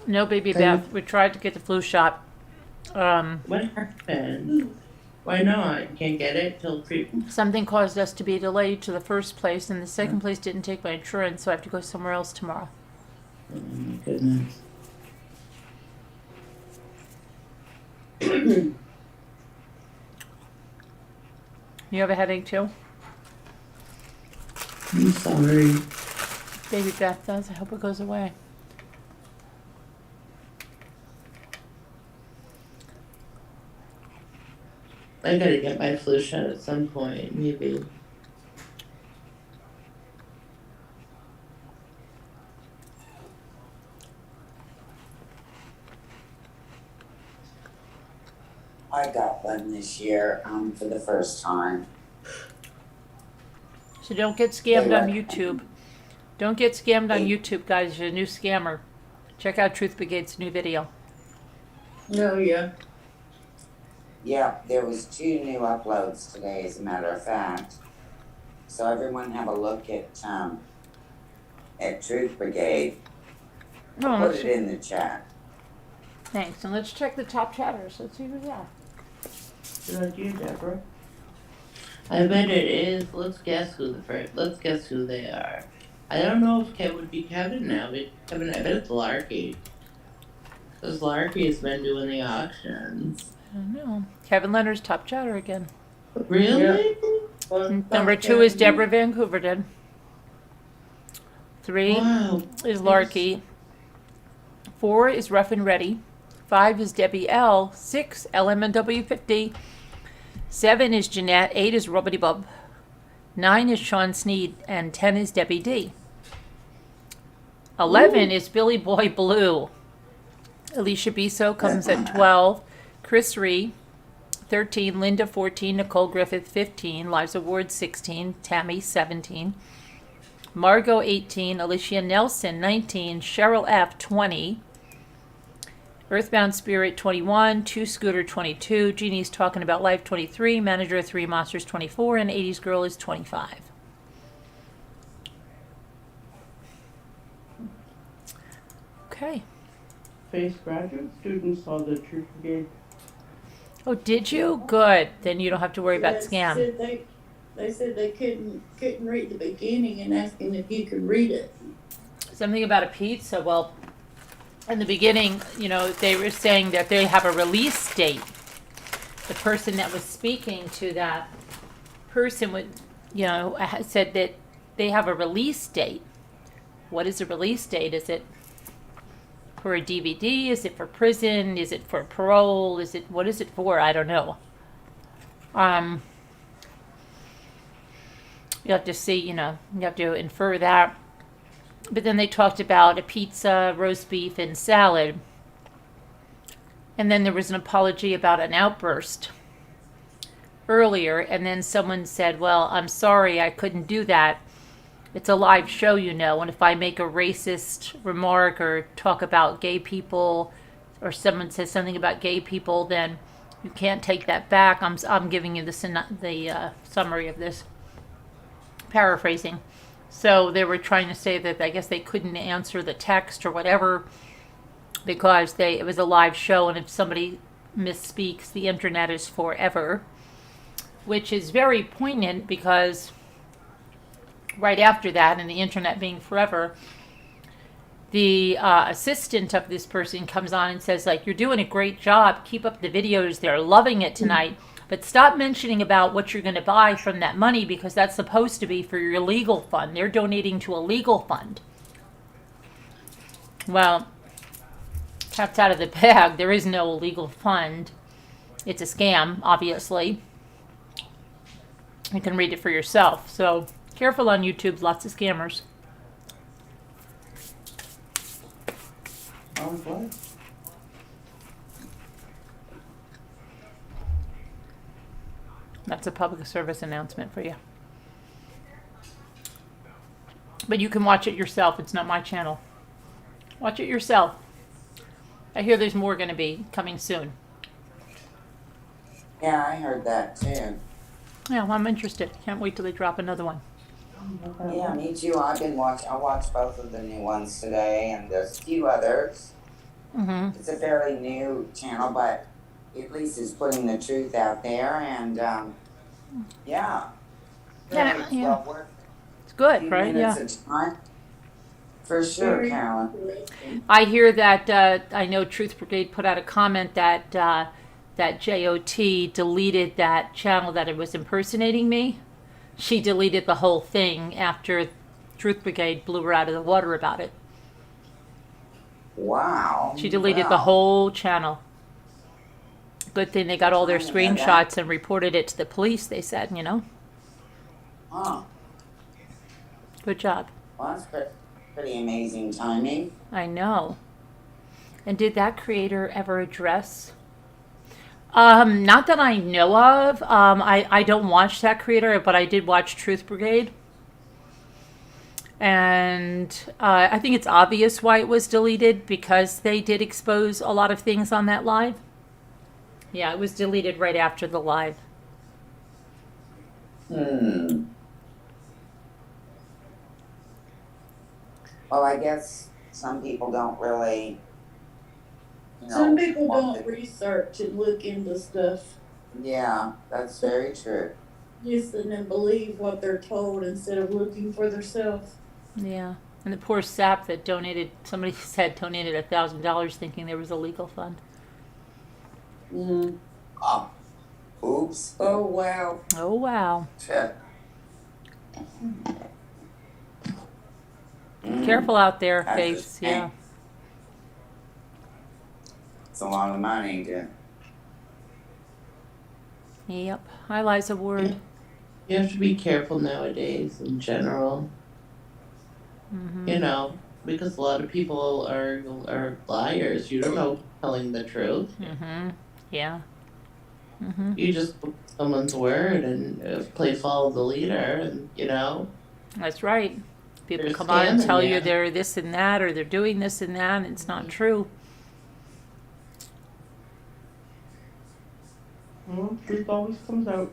No, baby Beth. We tried to get the flu shot. What happened? Why not? Can't get it till Something caused us to be delayed to the first place, and the second place didn't take my insurance, so I have to go somewhere else tomorrow. Oh my goodness. You have a headache too? I'm sorry. Baby Beth does. I hope it goes away. I gotta get my flu shot at some point, maybe. I got one this year for the first time. So don't get scammed They on were- YouTube. Don't get scammed on Hey. YouTube, guys. You're a new scammer. Check out Truth Brigade's new video. Oh, yeah. Yeah, there was 2 new uploads today, as a matter of fact. So everyone have a look at Truth Brigade. Oh, Put let's it in the chat. thanks. And let's check the top chatters. Let's see who's that. Good idea, Deborah. I bet it is. Let's guess who they are. I don't know if Kevin would be Kevin now, but Kevin, I bet it's Larky. Because Larky's been doing the auctions. I don't know. Kevin Leonard's top chatter again. Really? Number 2 is Deborah Vancouver did. 3 Wow. is Larky. 4 is Rough and Ready. 5 is Debbie L. 6, LMNW50. 7 is Jeanette. 8 is Rubbity Bub. 9 is Sean Sneed. And 10 is Debbie D. 11 is Billy Boy Blue. Alicia Biso comes at 12. Chris Ree, 13. Linda, 14. Nicole Griffith, 15. Liza Ward, 16. Tammy, 17. Margot, 18. Alicia Nelson, 19. Cheryl F., 20. Earthbound Spirit, 21. 2 Scooter, 22. Jeannie's Talking About Life, 23. Manager of 3 Monsters, 24. And 80s Girl is 25. Okay. Face graduate students saw the Truth Brigade. Oh, did you? Good. Then you don't have to worry about scam. They said they couldn't read the beginning and asking if you could read it. Something about a pizza. Well, in the beginning, they were saying that they have a release date. The person that was speaking to that person would, said that they have a release date. What is a release date? Is it for a DVD? Is it for prison? Is it for parole? What is it for? I don't know. You have to see, you have to infer that. But then they talked about a pizza, roast beef, and salad. And then there was an apology about an outburst earlier. And then someone said, well, I'm sorry, I couldn't do that. It's a live show, and if I make a racist remark or talk about gay people, or someone says something about gay people, then you can't take that back. I'm giving you the summary of this, paraphrasing. So they were trying to say that I guess they couldn't answer the text or whatever because it was a live show, and if somebody misspeaks, the internet is forever, which is very poignant because right after that, and the internet being forever, the assistant of this person comes on and says, you're doing a great job. Keep up the videos. They're loving it tonight. But stop mentioning about what you're going to buy from that money because that's supposed to be for your legal fund. They're donating to a legal fund. Well, cat's out of the bag. There is no legal fund. It's a scam, obviously. You can read it for yourself. So careful on YouTube. Lots of scammers. What? That's a public service announcement for you. But you can watch it yourself. It's not my channel. Watch it yourself. I hear there's more going to be coming soon. Yeah, I heard that too. Yeah, well, I'm interested. Can't wait till they drop another one. Yeah, me too. I watched both of the new ones today, and there's a few others. Mm-hmm. It's a fairly new channel, but at least it's putting the truth out there, and yeah. Yeah, It's yeah. well worth It's a good, few right? minutes Yeah. of time. For sure, Carolyn. I hear that, I know Truth Brigade put out a comment that that JOT deleted that channel that it was impersonating me. She deleted the whole thing after Truth Brigade blew her out of the water about it. Wow. She deleted Wow. the whole channel. Good thing they got all their Yeah, that- screenshots and reported it to the police, they said, Huh. Good job. Well, that's pretty amazing timing. I know. And did that creator ever address Not that I know of. I don't watch that creator, but I did watch Truth Brigade. And I think it's obvious why it was deleted, because they did expose a lot of things on that live. Yeah, it was deleted right after the live. Well, I guess some people don't really, Some people want don't research and look into stuff. Yeah, that's very true. Just and then believe what they're told instead of looking for themselves. Yeah. And the poor sap that donated, somebody said donated $1,000 thinking there was a legal fund. Oh, oops. Oh, wow. Oh, wow. Shit. Careful out there, That's Faith. just Yeah. pain. It's a lot of money to. Yep. Hi, Liza Ward. You have to be careful nowadays in general. You know, because a lot of people are liars. You don't know who's telling the truth. Yeah. You just put someone's word and play follow the leader, and That's right. People They're come on and scamming tell you. you they're this and that, or they're doing this and that, and it's not true. Truth always comes out.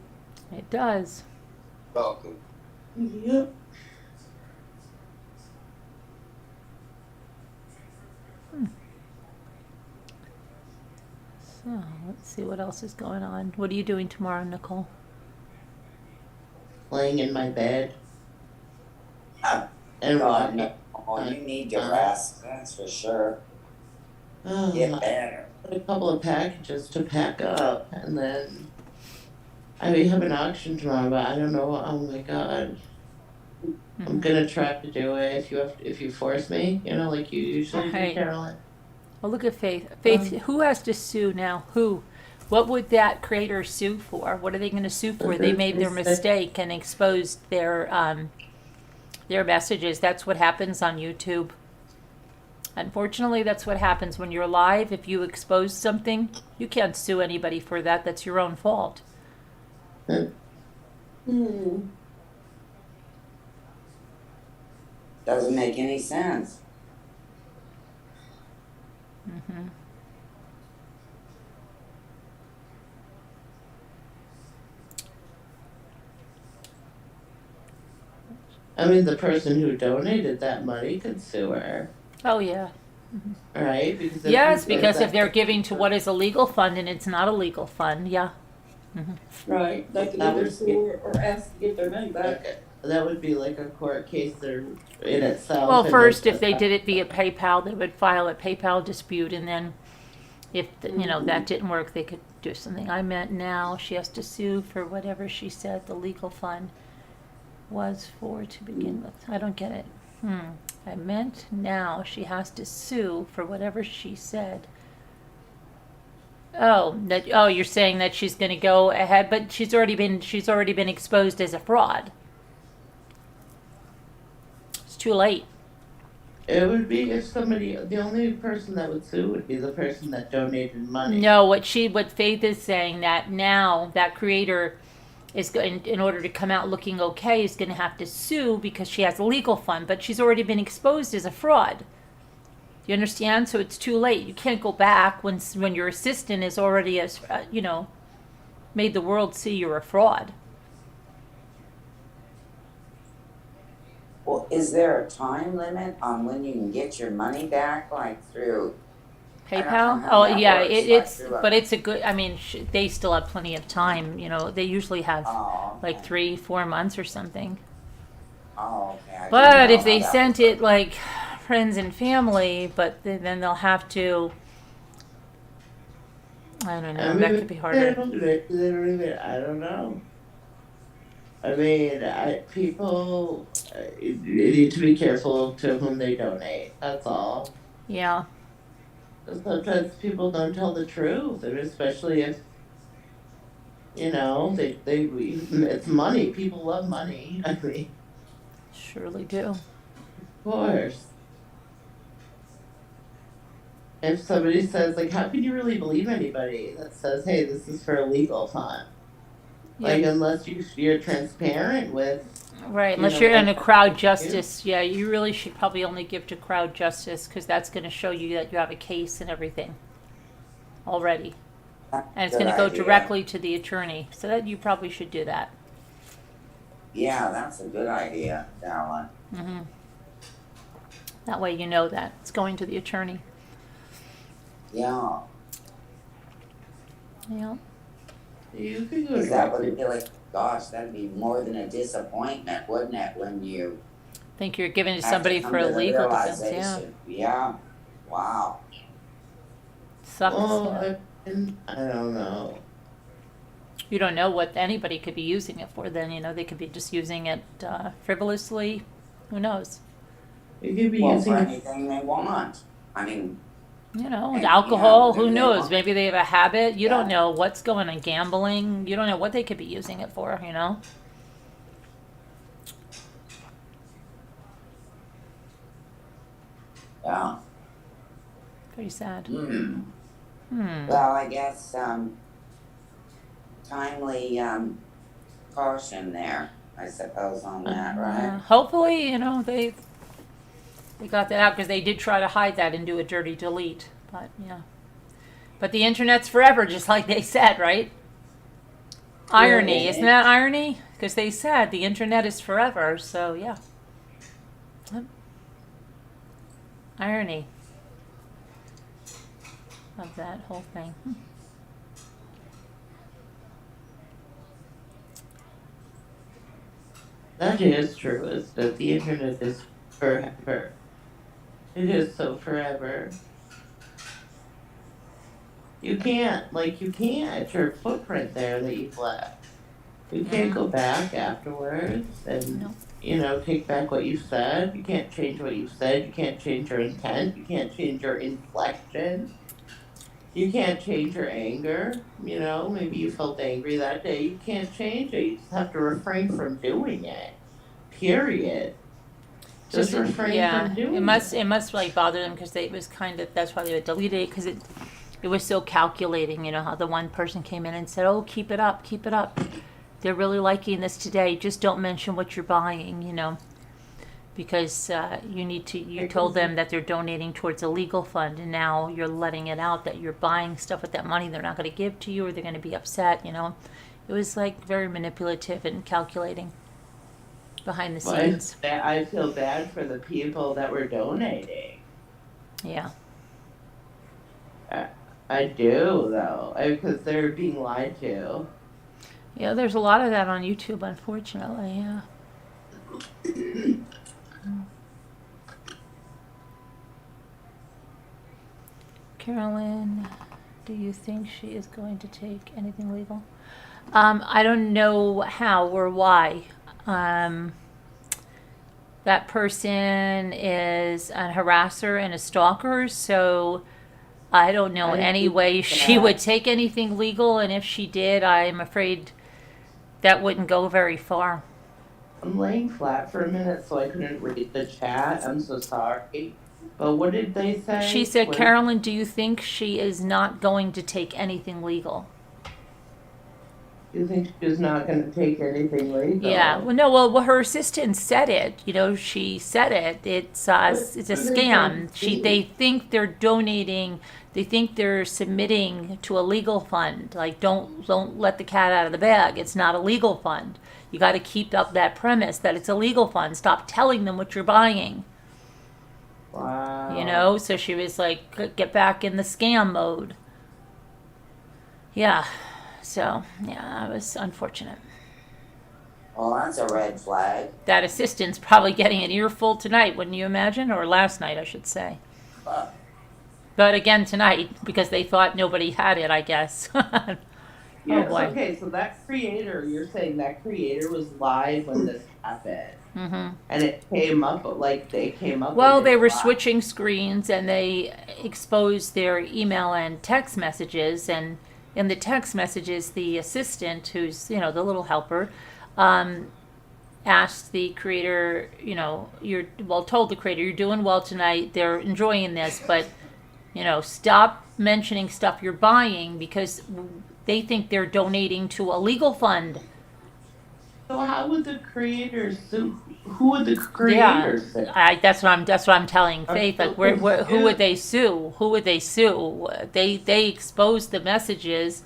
It does. Welcome. Yep. So let's see what else is going on. What are you doing tomorrow, Nicole? Laying in my bed Oh, and God, watching. no. Oh, you need to rest, that's for sure. Get I better. got a couple of packages to pack up, and then I have an auction tomorrow, but I don't know. Oh my God. I'm gonna try to do it if you force me, like you usually Hey. do, Carolyn. Oh, look at Faith. Faith, who has to sue now? Who? What would that creator sue for? What are they going to sue for? They made their mistake and exposed their messages. That's what happens on YouTube. Unfortunately, that's what happens when you're live. If you expose something, you can't sue anybody for that. That's your own fault. Doesn't make any sense. I mean, the person who donated that money could sue her, Oh, yeah. right? Because Yes, because if they're giving to what is a legal fund and it's not a legal fund, yeah. Right. They can That either would sue or ask to get their money back. that would be like a court case in itself. Well, and first, then- if they did it via PayPal, they would file a PayPal dispute, and then if that didn't work, they could do something. I meant now she has to sue for whatever she said the legal fund was for to begin with. I don't get it. I meant now she has to sue for whatever she said. Oh, you're saying that she's going to go ahead, but she's already been exposed as a fraud. It's too late. It would be if the only person that would sue would be the person that donated money. No, what Faith is saying, that now that creator is going, in order to come out looking okay, is going to have to sue because she has a legal fund, but she's already been exposed as a fraud. You understand? So it's too late. You can't go back when your assistant is already made the world see you're a fraud. Well, is there a time limit on when you can get your money back, like through I don't know PayPal? how Oh that yeah, works, it's like through a- but it's a good. I mean, they still have plenty of time. They usually have Oh, okay. like 3-4 months or something. Oh, okay. I didn't But know if they how that sent would it like friends and family, but then they'll have to. I don't know. That could be They harder. don't even. I don't know. I mean, people need to be careful to whom they donate. That's all. Yeah. Sometimes people don't tell the truth, and especially if it's money. People love money. I mean, Surely do. of course. if somebody says, like, how can you really believe anybody that says, hey, this is for a legal fund? Like, Yeah. unless you're transparent with, Right, you unless know, you're in what a crowd you do. justice, yeah, you really should probably only give to crowd justice because that's going to show you that you have a case and everything already. That's And it's a going good to go idea. directly to the attorney. So that you probably should do that. Yeah, that's a good idea, Carolyn. Hmm. That way you know that it's going to the attorney. Yeah. Yeah. You could go Because that would directly. be like, gosh, that'd be more than a disappointment, wouldn't it, when you Think you're giving it to have somebody to come for a to the legal defense. Yeah. realization? Yeah. Wow. Sucks. Well, Yeah. I don't know. You don't know what anybody could be using it for then. They could be just using it frivolously. Who knows? You could be Well, using for it. anything they want. I mean, and, Alcohol, whatever who they knows? want. Maybe they have a habit. You don't Yeah. know what's going on, gambling. You don't know what they could be using it for, Yeah. Pretty sad. Hmm. Hmm. Well, I guess timely caution there, I suppose, on that, right? Hopefully, they got that out because they did try to hide that and do a dirty delete. But, yeah. But the internet's forever, just like they said, right? Irony. Yeah. Isn't that irony? Because they said the internet is forever, so yeah. Yep. Irony of that whole thing. That is true, is that the internet is forever. It is so forever. You can't, it's your footprint there that you've left. You can't go back afterwards and, No. take back what you said. You can't change what you said. You can't change your intent. You can't change your inflection. You can't change your anger. Maybe you felt angry that day. You can't change it. You just have to refrain from doing it. Period. Just refrain from doing it. It must like bother them because it was kind of, that's why they would delete it because it was so calculating. How the one person came in and said, "Oh, keep it up, keep it up. They're really liking this today. Just don't mention what you're buying, because you told them that they're donating towards a legal fund, and now you're letting it out that you're buying stuff with that money they're not going to give to you, or they're going to be upset. It was like very manipulative and calculating behind the scenes. I feel bad for the people that were donating. Yeah. I do, though, because they're being lied to. Yeah, there's a lot of that on YouTube, unfortunately. Yeah. Carolyn, do you think she is going to take anything legal? I don't know how or why. That person is a harasser and a stalker, so I don't know any way she would take anything legal, and if she did, I'm afraid that wouldn't go very far. I'm laying flat for a minute, so I couldn't read the chat. I'm so sorry. But what did they say? She said, Carolyn, do you think she is not going to take anything legal? You think she's not going to take anything legal? Yeah. Well, no. Well, her assistant said it. She said it. It's a scam. They think they're donating. They think they're submitting to a legal fund. Like, don't let the cat out of the bag. It's not a legal fund. You got to keep up that premise that it's a legal fund. Stop telling them what you're buying. Wow. So she was like, get back in the scam mode. Yeah. So, yeah, that was unfortunate. Well, that's a red flag. That assistant's probably getting an earful tonight, wouldn't you imagine? Or last night, I should say. But again, tonight, because they thought nobody had it, I guess. Yes, boy. okay, so that creator, you're saying that creator was live when this happened. Mm-hmm. And it came up, they came up Well, with they it were live. switching screens, and they exposed their email and text messages. And in the text messages, the assistant, who's, the little helper, asked the creator, told the creator, you're doing well tonight. They're enjoying this, but Stop mentioning stuff you're buying because they think they're donating to a legal fund. So how would the creators sue? Who would the creators sue? That's what I'm telling Faith. Like, who would they sue? Who would they sue? They expose the messages.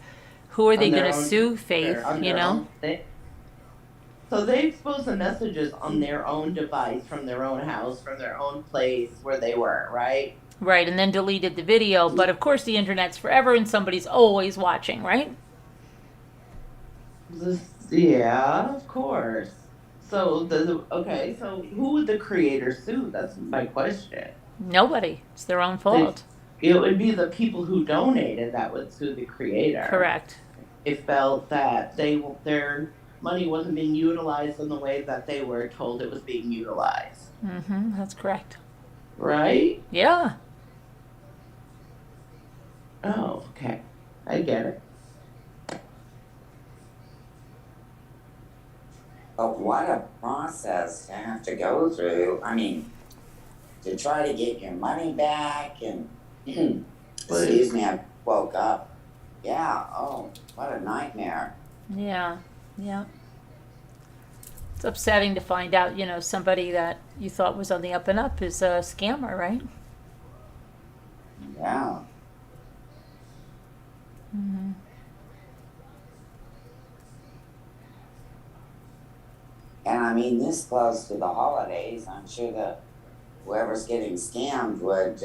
Who are they going to sue, Faith? So they expose the messages on their own device, from their own house, from their own place where they were, right? Right, and then deleted the video. But of course, the internet's forever, and somebody's always watching, right? Yeah, of course. So so who would the creator sue? That's my question. Nobody. It's their own fault. It would be the people who donated that would sue the creator. Correct. They felt that their money wasn't being utilized in the way that they were told it was being utilized. Mm-hmm. That's correct. Right? Yeah. Oh, okay. I get it. But what a process to have to go through. I mean, to try to get your money back and, excuse me, I woke up. Yeah, oh, what a nightmare. Yeah. It's upsetting to find out, somebody that you thought was on the up and up is a scammer, right? Yeah. Mm-hmm. And I mean, this close to the holidays, I'm sure that whoever's getting scammed would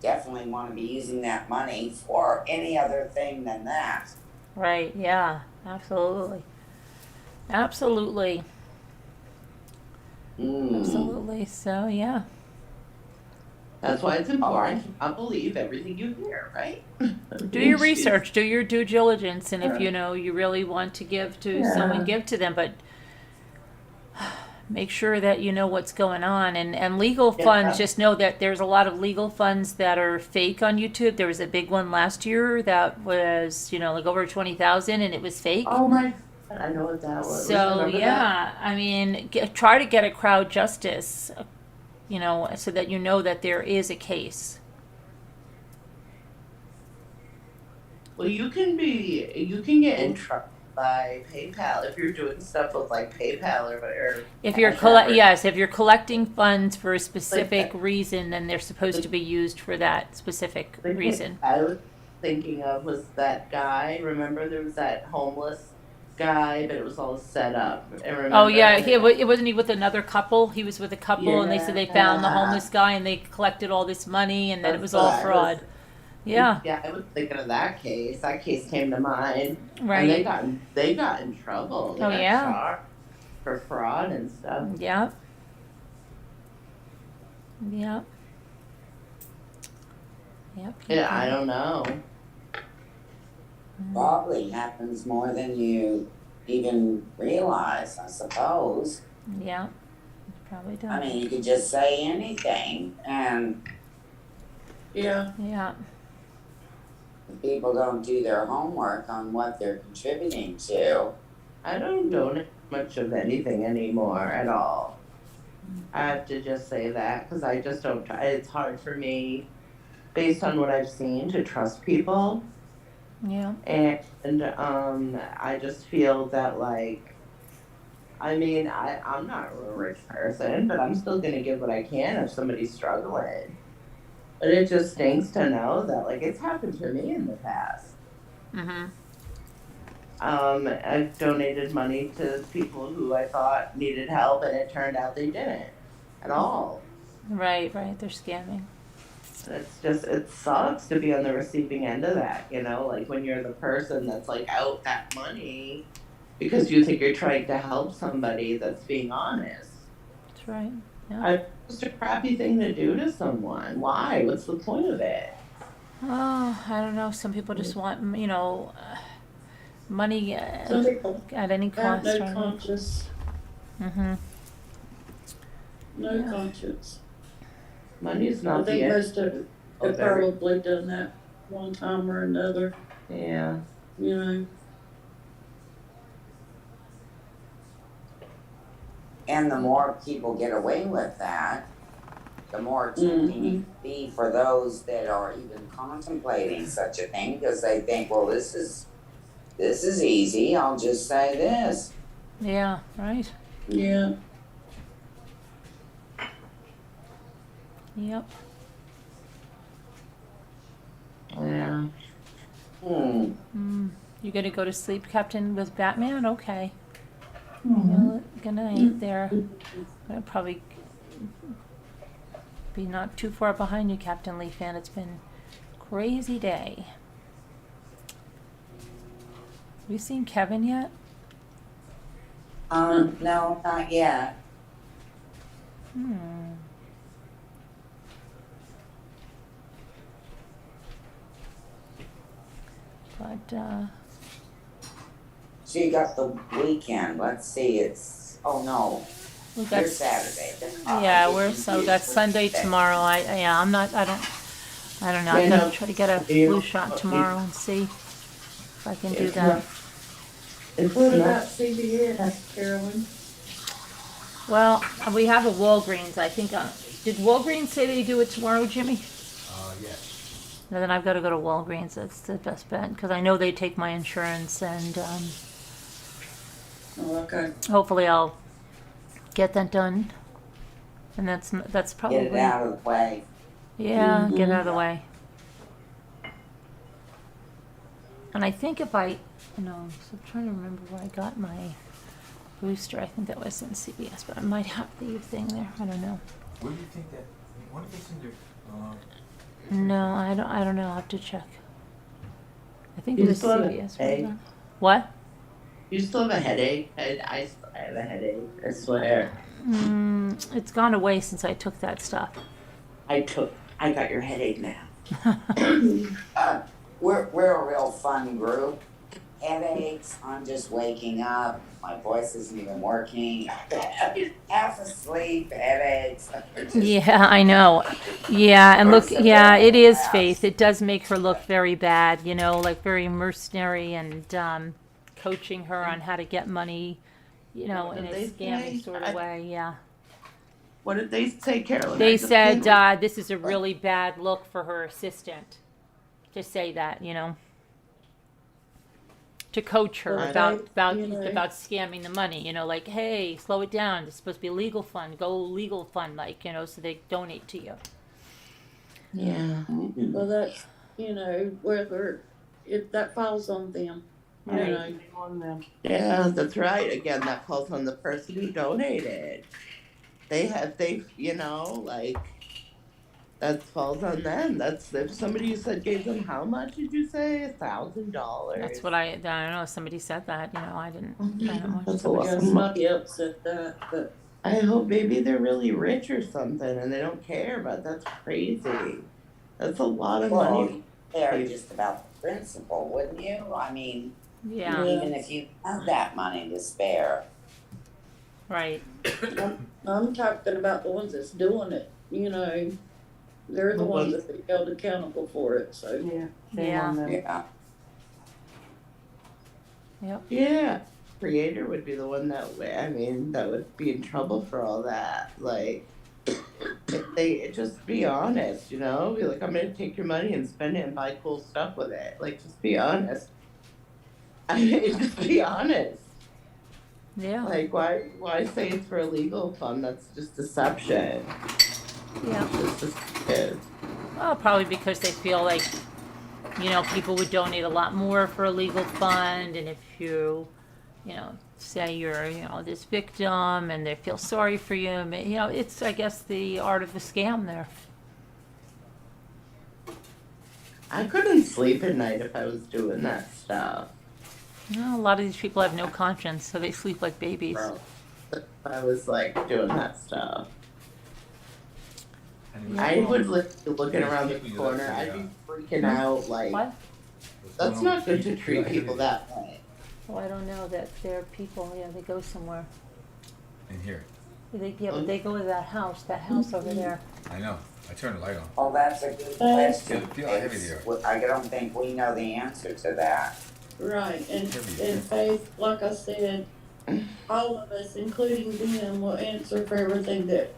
definitely want to be using that money for any other thing than that. Right, yeah, absolutely. Absolutely. Absolutely. So, yeah. That's why it's important to not believe everything you hear, right? Do your research, do your due diligence, and if you really want to give to someone, give to them, but make sure that you know what's going on. And legal funds, just know that there's a lot of legal funds that are fake on YouTube. There was a big one last year that was, like over 20,000, and it was fake. Oh my, I know what that was. So yeah, I mean, try to get a crowd justice, so that that there is a case. Well, you can get in trouble by PayPal if you're doing stuff with like PayPal or if you're if you're collecting funds for a specific reason, then they're supposed to be used for that specific reason. I was thinking of was that guy. Remember, there was that homeless guy, but it was all set up. Oh yeah, it wasn't he with another couple. He was with a couple, and they said they found the homeless guy, and they collected all this money, and then it was all fraud. Yeah. Yeah, I was thinking of that case. That case came to mind. Right. And they got in trouble. They got charged for fraud and stuff. Yeah. Yeah. Yep. Yeah, I don't know. Probably happens more than you even realize, I suppose. Yeah. It probably does. I mean, you could just say anything, and Yeah. people don't do their homework on what they're contributing to. I don't donate much of anything anymore at all. I have to just say that because I just don't. It's hard for me, based on what I've seen, to trust people. Yeah. And I just feel that I'm not a rich person, but I'm still gonna give what I can if somebody's struggling. But it just stinks to know that it's happened to me in the past. Mm-hmm. I've donated money to people who I thought needed help, and it turned out they didn't at all. Right. They're scamming. It sucks to be on the receiving end of that, when you're the person that's out that money because you think you're trying to help somebody that's being honest. That's right. Yeah. It's just a crappy thing to do to someone. Why? What's the point of it? Oh, I don't know. Some people just want, money Some people at any have cost. no conscience. Mm-hmm. No conscience. Money's I not the think end. most of it have probably done that one time or another, Yeah. And the more people get away with that, the more tempting it can be for those that are even contemplating such a thing, because they think, well, this is easy. I'll just say this. Yeah, right. Yeah. Yep. Yeah. You gonna go to sleep, Captain, with Batman? Okay. Mhm. Well, good night there. I'll probably be not too far behind you, Captain Leafan. It's been a crazy day. Have you seen Kevin yet? No, not yet. But, So you got the weekend. Let's see. Oh no, we got, you're Saturday. yeah, we got Sunday tomorrow. I don't know. I Yeah, gotta no. try to get a flu shot tomorrow and see if I can do It's that. not- It's What not- about CVS, Carolyn? Well, we have a Walgreens. I think. Did Walgreens say they do it tomorrow, Jimmy? Yes. No, then I've got to go to Walgreens. That's the best bet because I know they take my insurance, and Oh, okay. hopefully I'll get that done. And that's Get probably it out of the way. yeah, get it out of the way. And I think if I, so I'm trying to remember where I got my booster. I think that was in CVS, but I might have the thing there. I don't know. Where do you think that? What did they send your? No, I don't know. I'll have to check. I think it You was still have a CVS. headache? What? You still have a headache? I have a headache. I swear. It's gone away since I took that stuff. I got your headache now. We're a real fun group. Headaches. I'm just waking up. My voice isn't even working. Half asleep. Headaches. Yeah, I know. Yeah, and look, yeah, it is Faith. It does make her look very bad, like very mercenary and coaching her on how to get money, in What a did they scammy say? sort of way. Yeah. What did they say, Carolyn? They I just said can't- this is a really bad look for her assistant to say that, to coach her Well, about they, about scamming the money, like, hey, slow it down. It's supposed to be a legal fund. Go legal fund, so they donate to you. Yeah. Well, that's, whether, if that falls on them, Right. on them. Yeah, that's right. Again, that falls on the person who donated. That falls on them. That's if somebody said gave them how much did you say? $1,000. That's what I don't know. Somebody said that, I didn't watch. That's a lot Yeah, of money. somebody else said that, but I hope maybe they're really rich or something and they don't care, but that's crazy. That's a lot of Well, money. you care just about the principle, wouldn't you? I mean, Yeah, even if you have that money to spare. right. I'm talking about the ones that's doing it, they're the ones that are held accountable for it, so. Yeah. Yeah. Yep. Yeah. Creator would be the one that would be in trouble for all that. Like, if they just be honest, be like, I'm gonna take your money and spend it and buy cool stuff with it. Like, just be honest. I mean, just be honest. Yeah. Like, why say it's for a legal fund? That's just deception. Yeah. It's just, Well, probably because they feel like, people would donate a lot more for a legal fund, and if you, say you're, this victim, and they feel sorry for you, it's, I guess, the art of the scam there. I couldn't sleep at night if I was doing that stuff. A lot of these people have no conscience, so they sleep like babies. Bro. If I was like doing that stuff. I would be looking around the corner. I'd be freaking out. Like, What? that's not good to treat people that way. Well, I don't know that they're people. Yeah, they go somewhere. In here. But they go to that house over there. I know. I turned the light on. Oh, that's a good question. Feel how heavy they are. I don't think we know the answer to that. Right, and Faith, like I said, all of us, including them, will answer for everything that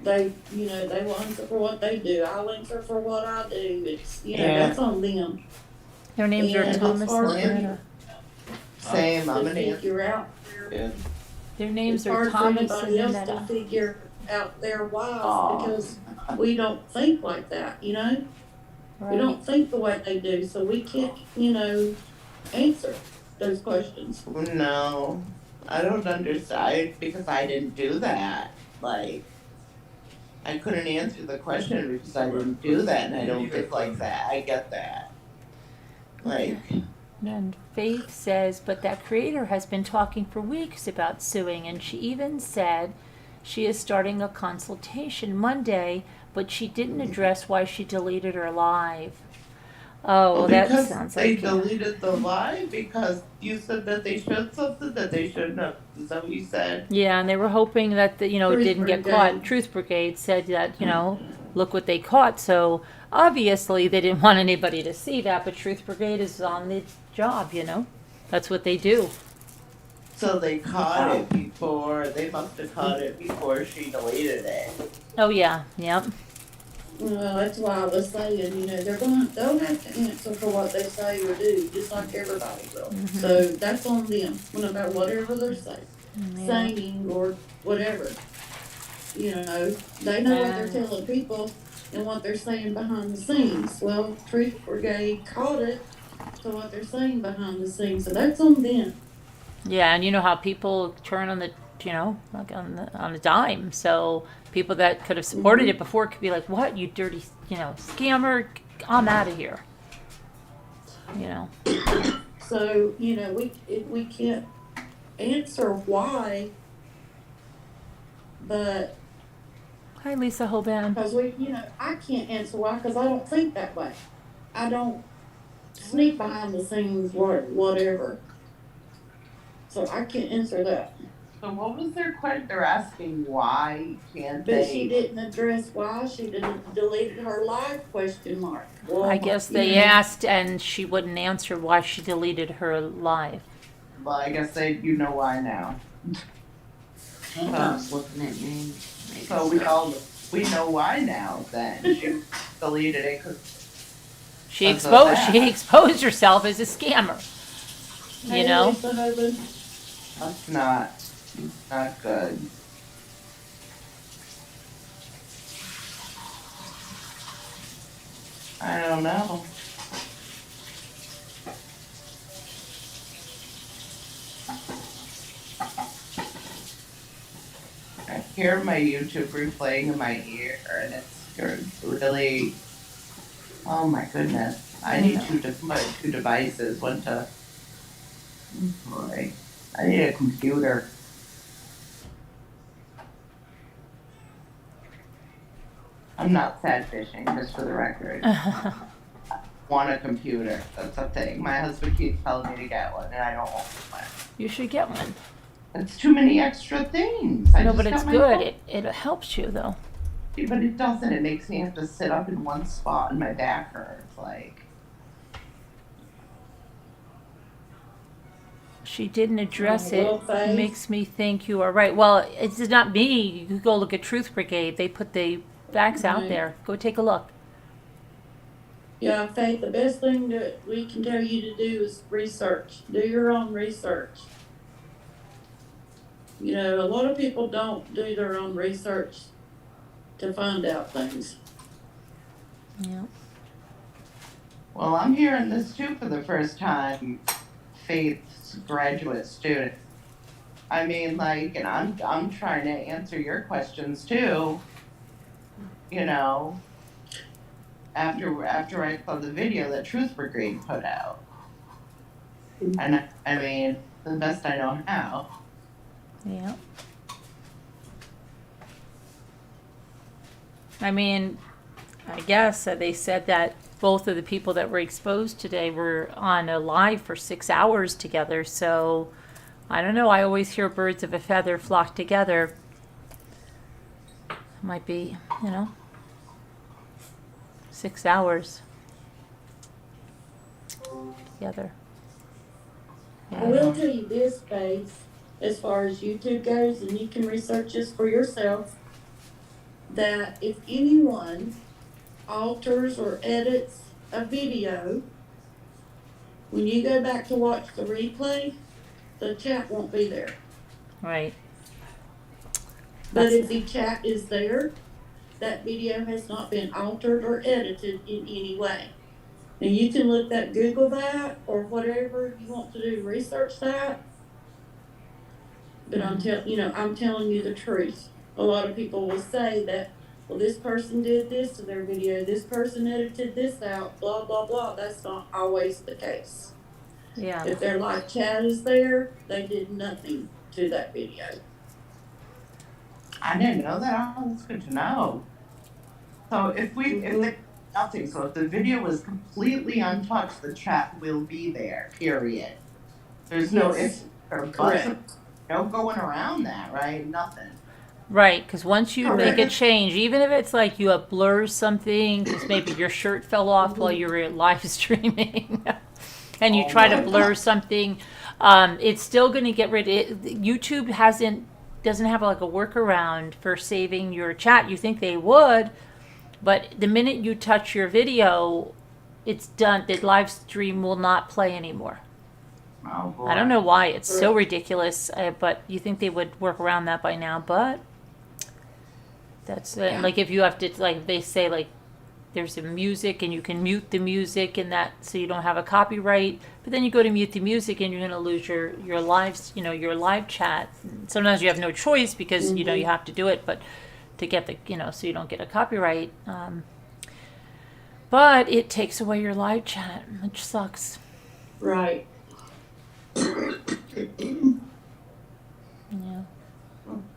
they, they will answer for what they do. I'll answer for what I do. It's, Yeah. that's on them. Their names are And as Thomas far and as Greta. Same, I'm to an answer. figure out, Yeah. Their as names far are as Thomas and anybody else to Annetta. figure out their wives, Aw. because we don't think like that, We Right. don't think the way they do, so we can't, answer those questions. No, I don't understand because I didn't do that. Like, I couldn't answer the question because I didn't do that, and I don't think like that. I get that. Like, And Faith says, but that creator has been talking for weeks about suing, and she even said she is starting a consultation Monday, but she didn't address why she deleted her live. Oh, well, that because sounds they like deleted the live because you said that they showed something that they shouldn't have. Is that what you said? yeah, and they were hoping that it Truth didn't get Brigade. caught. Truth Brigade said that look what they caught. So obviously they didn't want anybody to see that, but Truth Brigade is on the job. That's what they do. So they caught it before. They must have caught it before she deleted it. Oh yeah, yep. Well, that's why I was saying, they'll have to answer for what they say or do, just like everybody will. So that's on them, about whatever they're saying or whatever. They know what they're telling people and what they're saying behind the scenes. Well, Truth Brigade caught it to what they're saying behind the scenes, so that's on them. Yeah, and you know how people turn on the, like on a dime. So people that could have supported it before could be like, "What, you dirty, scammer? I'm out of here." So we can't answer why, but Hi, Lisa Hoban. because I can't answer why because I don't think that way. I don't sneak behind the scenes or whatever. So I can't answer that. So what was their question? They're asking why can't But they? she didn't address why she deleted her live question mark. Well, I guess they asked, and she wouldn't answer why she deleted her live. Well, I guess you know why now. Hangout's looking at me. So we know why now. Then she deleted it because She That's so exposed bad. exposed herself as a scammer. Hey, Lisa Hoban. that's not good. I don't know. I hear my YouTube replaying in my ear, and it's really. Oh my goodness! I need two devices. One to. Boy, I need a computer. I'm not sad fishing, just for the record. Want a computer? That's the thing. My husband keeps telling me to get one, and I don't want one. You should get one. It's too many extra things. No, but it's good. It helps you though. But it doesn't. It makes me have to sit up in one spot, and my back hurts. Like. She didn't address it. Well, Faith. Makes me think you are right. Well, it's not me. You could go look at Truth Brigade. They put the facts out Right. there. Go take a look. Yeah, Faith, the best thing that we can tell you to do is research. Do your own research. A lot of people don't do their own research to find out things. Yeah. Well, I'm hearing this too for the first time. Faith's graduate student. I mean, and I'm trying to answer your questions too. After I saw the video that Truth Brigade put out, and I mean, the best I know how. Yeah. I mean, I guess they said that both of the people that were exposed today were on a live for 6 hours together. So I don't know. I always hear birds of a feather flock together. Might be, 6 hours together. I will tell you this, Faith, as far as YouTube goes, and you can research this for yourself. that if anyone alters or edits a video, when you go back to watch the replay, the chat won't be there. Right. But if the chat is there, that video has not been altered or edited in any way. And you can look that, Google that, or whatever you want to do, research that. But I'm telling you the truth. A lot of people will say that, well, this person did this to their video, this person edited this out, blah, blah, blah. That's not always the case. Yeah. If their live chat is there, they did nothing to that video. I didn't know that. Oh, that's good to know. So if nothing, so if the video was completely untouched, the chat will be there, period. There's no Yes. ifs or buts, Correct. no going around that, right? Nothing. Right, because once you make a Correct. change, even if it's like you blur something, because maybe your shirt fell off while you were live streaming, and you Oh try to my blur something, it's still going to get rid of it. YouTube doesn't have like a workaround for saving your chat. You think they would, but the minute you touch your video, it's done. The live stream will not play anymore. Oh boy. I don't know why it's so ridiculous, but you think they would work around that by now, but that's Yeah. like if you have to, like they say, like there's a music and you can mute the music and that so you don't have a copyright, but then you go to mute the music and you're going to lose your live, your live chat. Sometimes you have no choice because you have to do it, but to get the so you don't get a copyright. But it takes away your live chat, which sucks. Right. Yeah.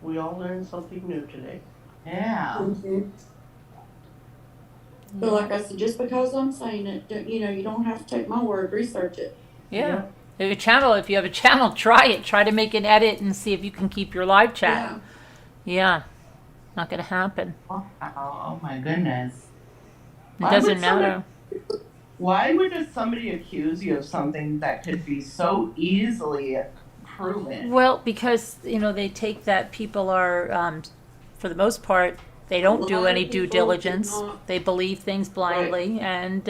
We all learned something new today. Yeah. But like I said, just because I'm saying it, you don't have to take my word. Research it. Yeah. If you have a channel, try it. Try to make an edit and see if you can keep your live chat. Yeah. Not going to happen. Oh my goodness. It Why doesn't would matter. Why would somebody accuse you of something that could be so easily proven? Well, because, they take that people are, for the most part, they don't do any due diligence. They believe things blindly, and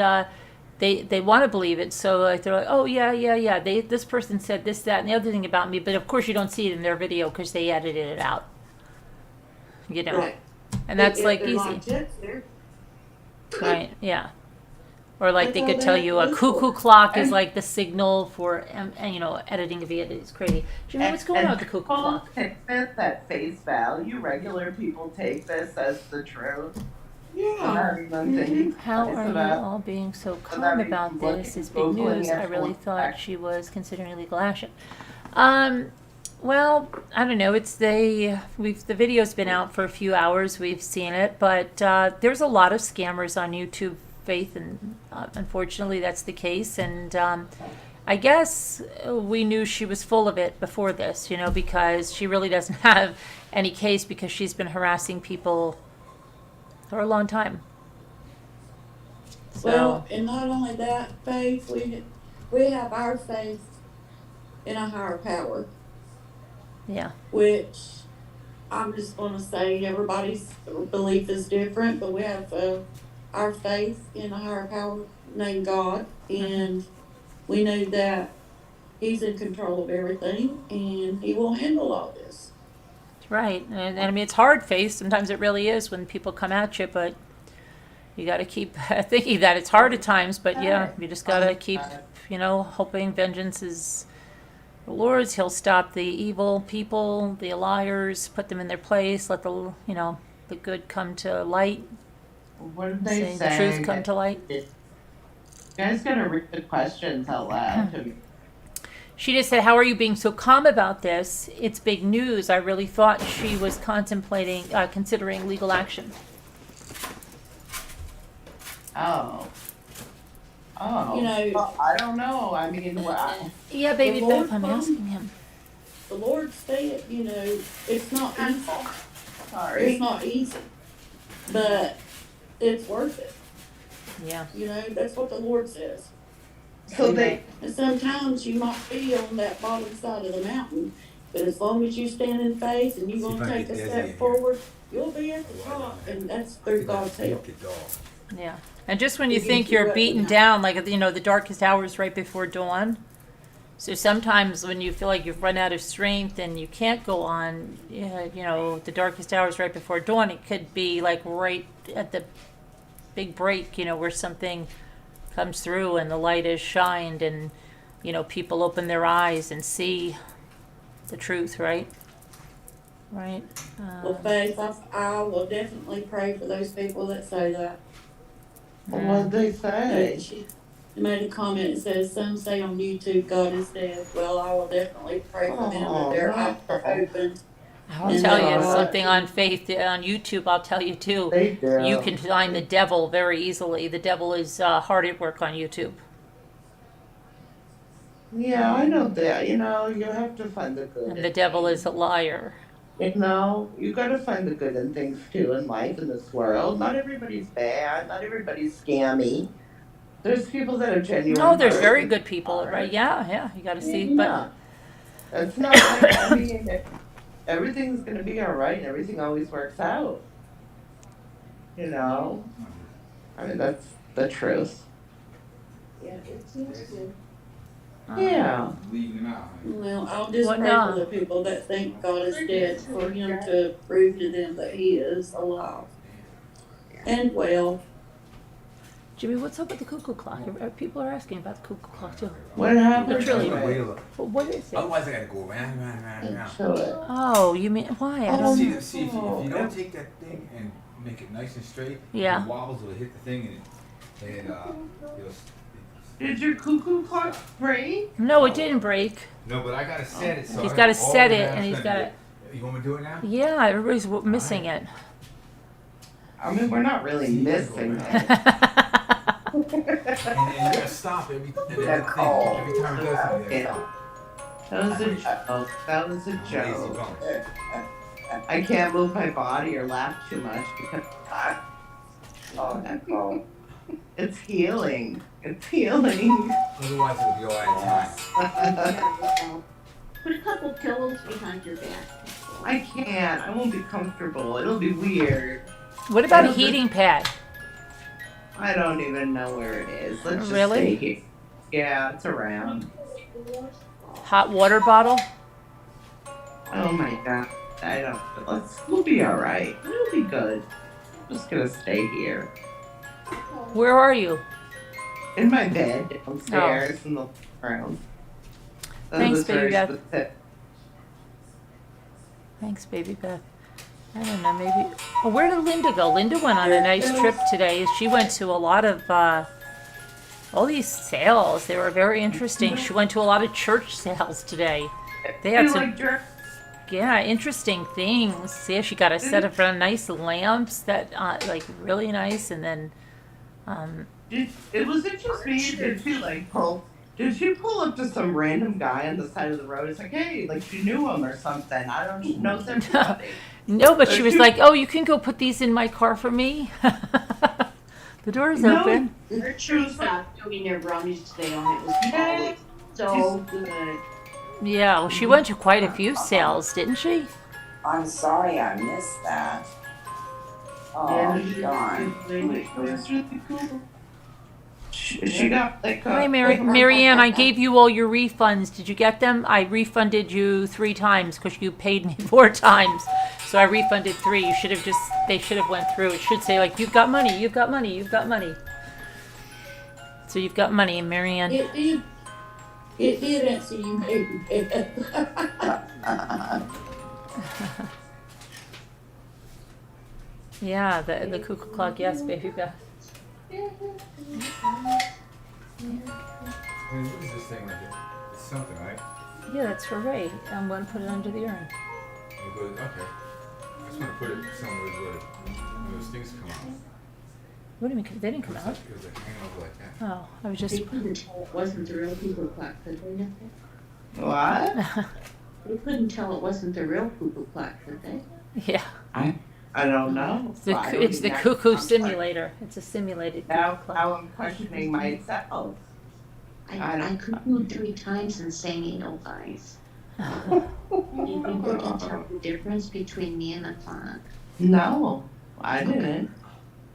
they want to believe it. So they're like, oh, yeah. This person said this, that, and the other thing about me. But, of course, you don't see it in their video because they edited it out. Right. And that's If like they're easy. live chats there. Right, yeah. Or like they That's could all tell they you have a to look cuckoo for. clock is like the signal for, editing a video. It's crazy. Do you know what's going on with the cuckoo people clock? take this at face value. Regular people take this as the truth. Yeah. Not even thinking How twice are you about- all being so that calm means about looking- this? Is big Googling news. it I really for thought fact. she was considering legal action. Well, I don't know. The video's been out for a few hours. We've seen it, but there's a lot of scammers on YouTube, Faith, and unfortunately that's the case. And I guess we knew she was full of it before this, because she really doesn't have any case because she's been harassing people for a long time. So, Well, and not only that, faith, we have our faith in a higher power, yeah. which I'm just going to say everybody's belief is different, but we have our faith in a higher power named God, and we know that He's in control of everything, and He will handle all this. Right. And I mean, it's hard, Faith. Sometimes it really is when people come at you, but you got to keep thinking that it's hard at times, but yeah, you just got to keep, hoping vengeance is the Lord's. He'll stop the evil people, the liars, put them in their place, let the good come to light. What did they say? The truth come to light. You guys gotta read the questions out loud to me. She just said, how are you being so calm about this? It's big news. I really thought she was considering legal action. Oh. You Well, I don't know. I mean, Yeah, baby The Lord Beth, I'm told- asking him. The Lord said, it's not easy. sorry. It's not easy, but it's worth it. Yeah. That's what the Lord says. So they, And sometimes you might be on that bottom side of the mountain But as long as you stand in faith and you See if gonna I take can a get Desi in step here. forward, you'll be at the top, and that's through God's help. Get dog. Yeah. And just when you It gives think you you're what beaten you know. down, like, the darkest hours right before dawn. So sometimes when you feel like you've run out of strength and you can't go on, the darkest hours right before dawn, it could be like right at the big break, where something comes through and the light is shined and, people open their eyes and see the truth, right? Right? Well, Faith, I will definitely pray for those people that say that. What'd they say? She made a comment that says, some say on YouTube God is dead. Well, I will definitely pray for them that their eyes are opened. I'll And tell they you are something watching. on faith on YouTube. I'll tell you too. They do. You can find the devil very easily. The devil is hard at work on YouTube. Yeah, I know that. You have to find the good. And the devil is a liar. You gotta find the good in things too in life, in this world. Not everybody's bad. Not everybody's scammy. There's people that are genuine. No, there's heart very and good people, heart. right? Yeah, you got to see. Yeah. That's not like, I mean, everything's gonna be all right and everything always works out. I mean, that's the truth. Yeah, it seems good. Yeah. Leaving him out. Well, I'll just What pray not? for the people that think God is dead, for him to prove to them that he is alive and well. Jimmy, what's up with the cuckoo clock? People are asking about the cuckoo clock too. What happened? Literally. to it? Well, what is it? Otherwise, I gotta go round. To it. Oh, you mean why? I don't. See if you don't take that thing and make it nice and straight, Yeah. it wobbles, it'll hit the thing and it'll. Did your cuckoo clock break? No, it didn't break. No, but I gotta set it. So He's I got to have all set the it, maps and he's done. got to. You want me to do it now? Yeah, everybody's missing it. I mean, we're not really missing it. And you gotta stop every time it does something. You gotta stop. That was a joke. That was a Lazy joke. bum. I can't move my body or laugh too much because it's healing. It's healing. Otherwise, it'll be all right time. Put a couple pillows behind your back. I can't. I won't be comfortable. It'll be weird. What about a heating pad? I don't even know where it is. Let's just Really? stay here. Yeah, it's around. Hot water bottle? Oh my god. We'll be alright. It'll be good. I'm just gonna stay here. Where are you? In my bed downstairs in the room. That Thanks, was baby very Beth. specific. Thanks, baby Beth. I don't know, maybe. Oh, where did Linda go? Linda went on a nice trip today. She went to a lot of all these sales. They were very interesting. She went to a lot of church sales today. They had You some, like dress? yeah, interesting things. Yeah, she got a set of nice lamps that like really nice, and then Was it just me? Did she pull up to some random guy on the side of the road? It's like, hey, like she knew him or something. I don't know something. no, but she was like, "Oh, you can go put these in my car for me." The door's open. Her church stopped doing their brownies today on it. It was always so good. Yeah, well, she went to quite a few sales, didn't she? I'm sorry I missed that. Oh, darn. It was really cool. She got like a... Hi, Marianne. I gave you all your refunds. Did you get them? I refunded you 3 times because you paid me 4 times. So I refunded 3. They should have went through. It should say like, you've got money, you've got money, you've got money. So you've got money, Marianne. It did answer you, baby. Yeah, the cuckoo clock. Yes, baby Beth. I mean, what is this thing right here? It's something, right? Yeah, that's for Ray. I'm going to put it under the urn. It goes, okay. I just want to put it somewhere where those things come out. What do you mean? They didn't come out. It was like hanging over like that. Oh, I was just. They couldn't tell it wasn't the real cuckoo clock, could they? Nick? What? They couldn't tell it wasn't the real cuckoo clock, could they? Yeah. I don't know. It's the cuckoo simulator. It's a simulated cuckoo Now clock. I'm questioning myself. I I don't- cuckooed 3 times and sang ain't no lies. Do you think we can tell the difference between me and the clock? No, I didn't.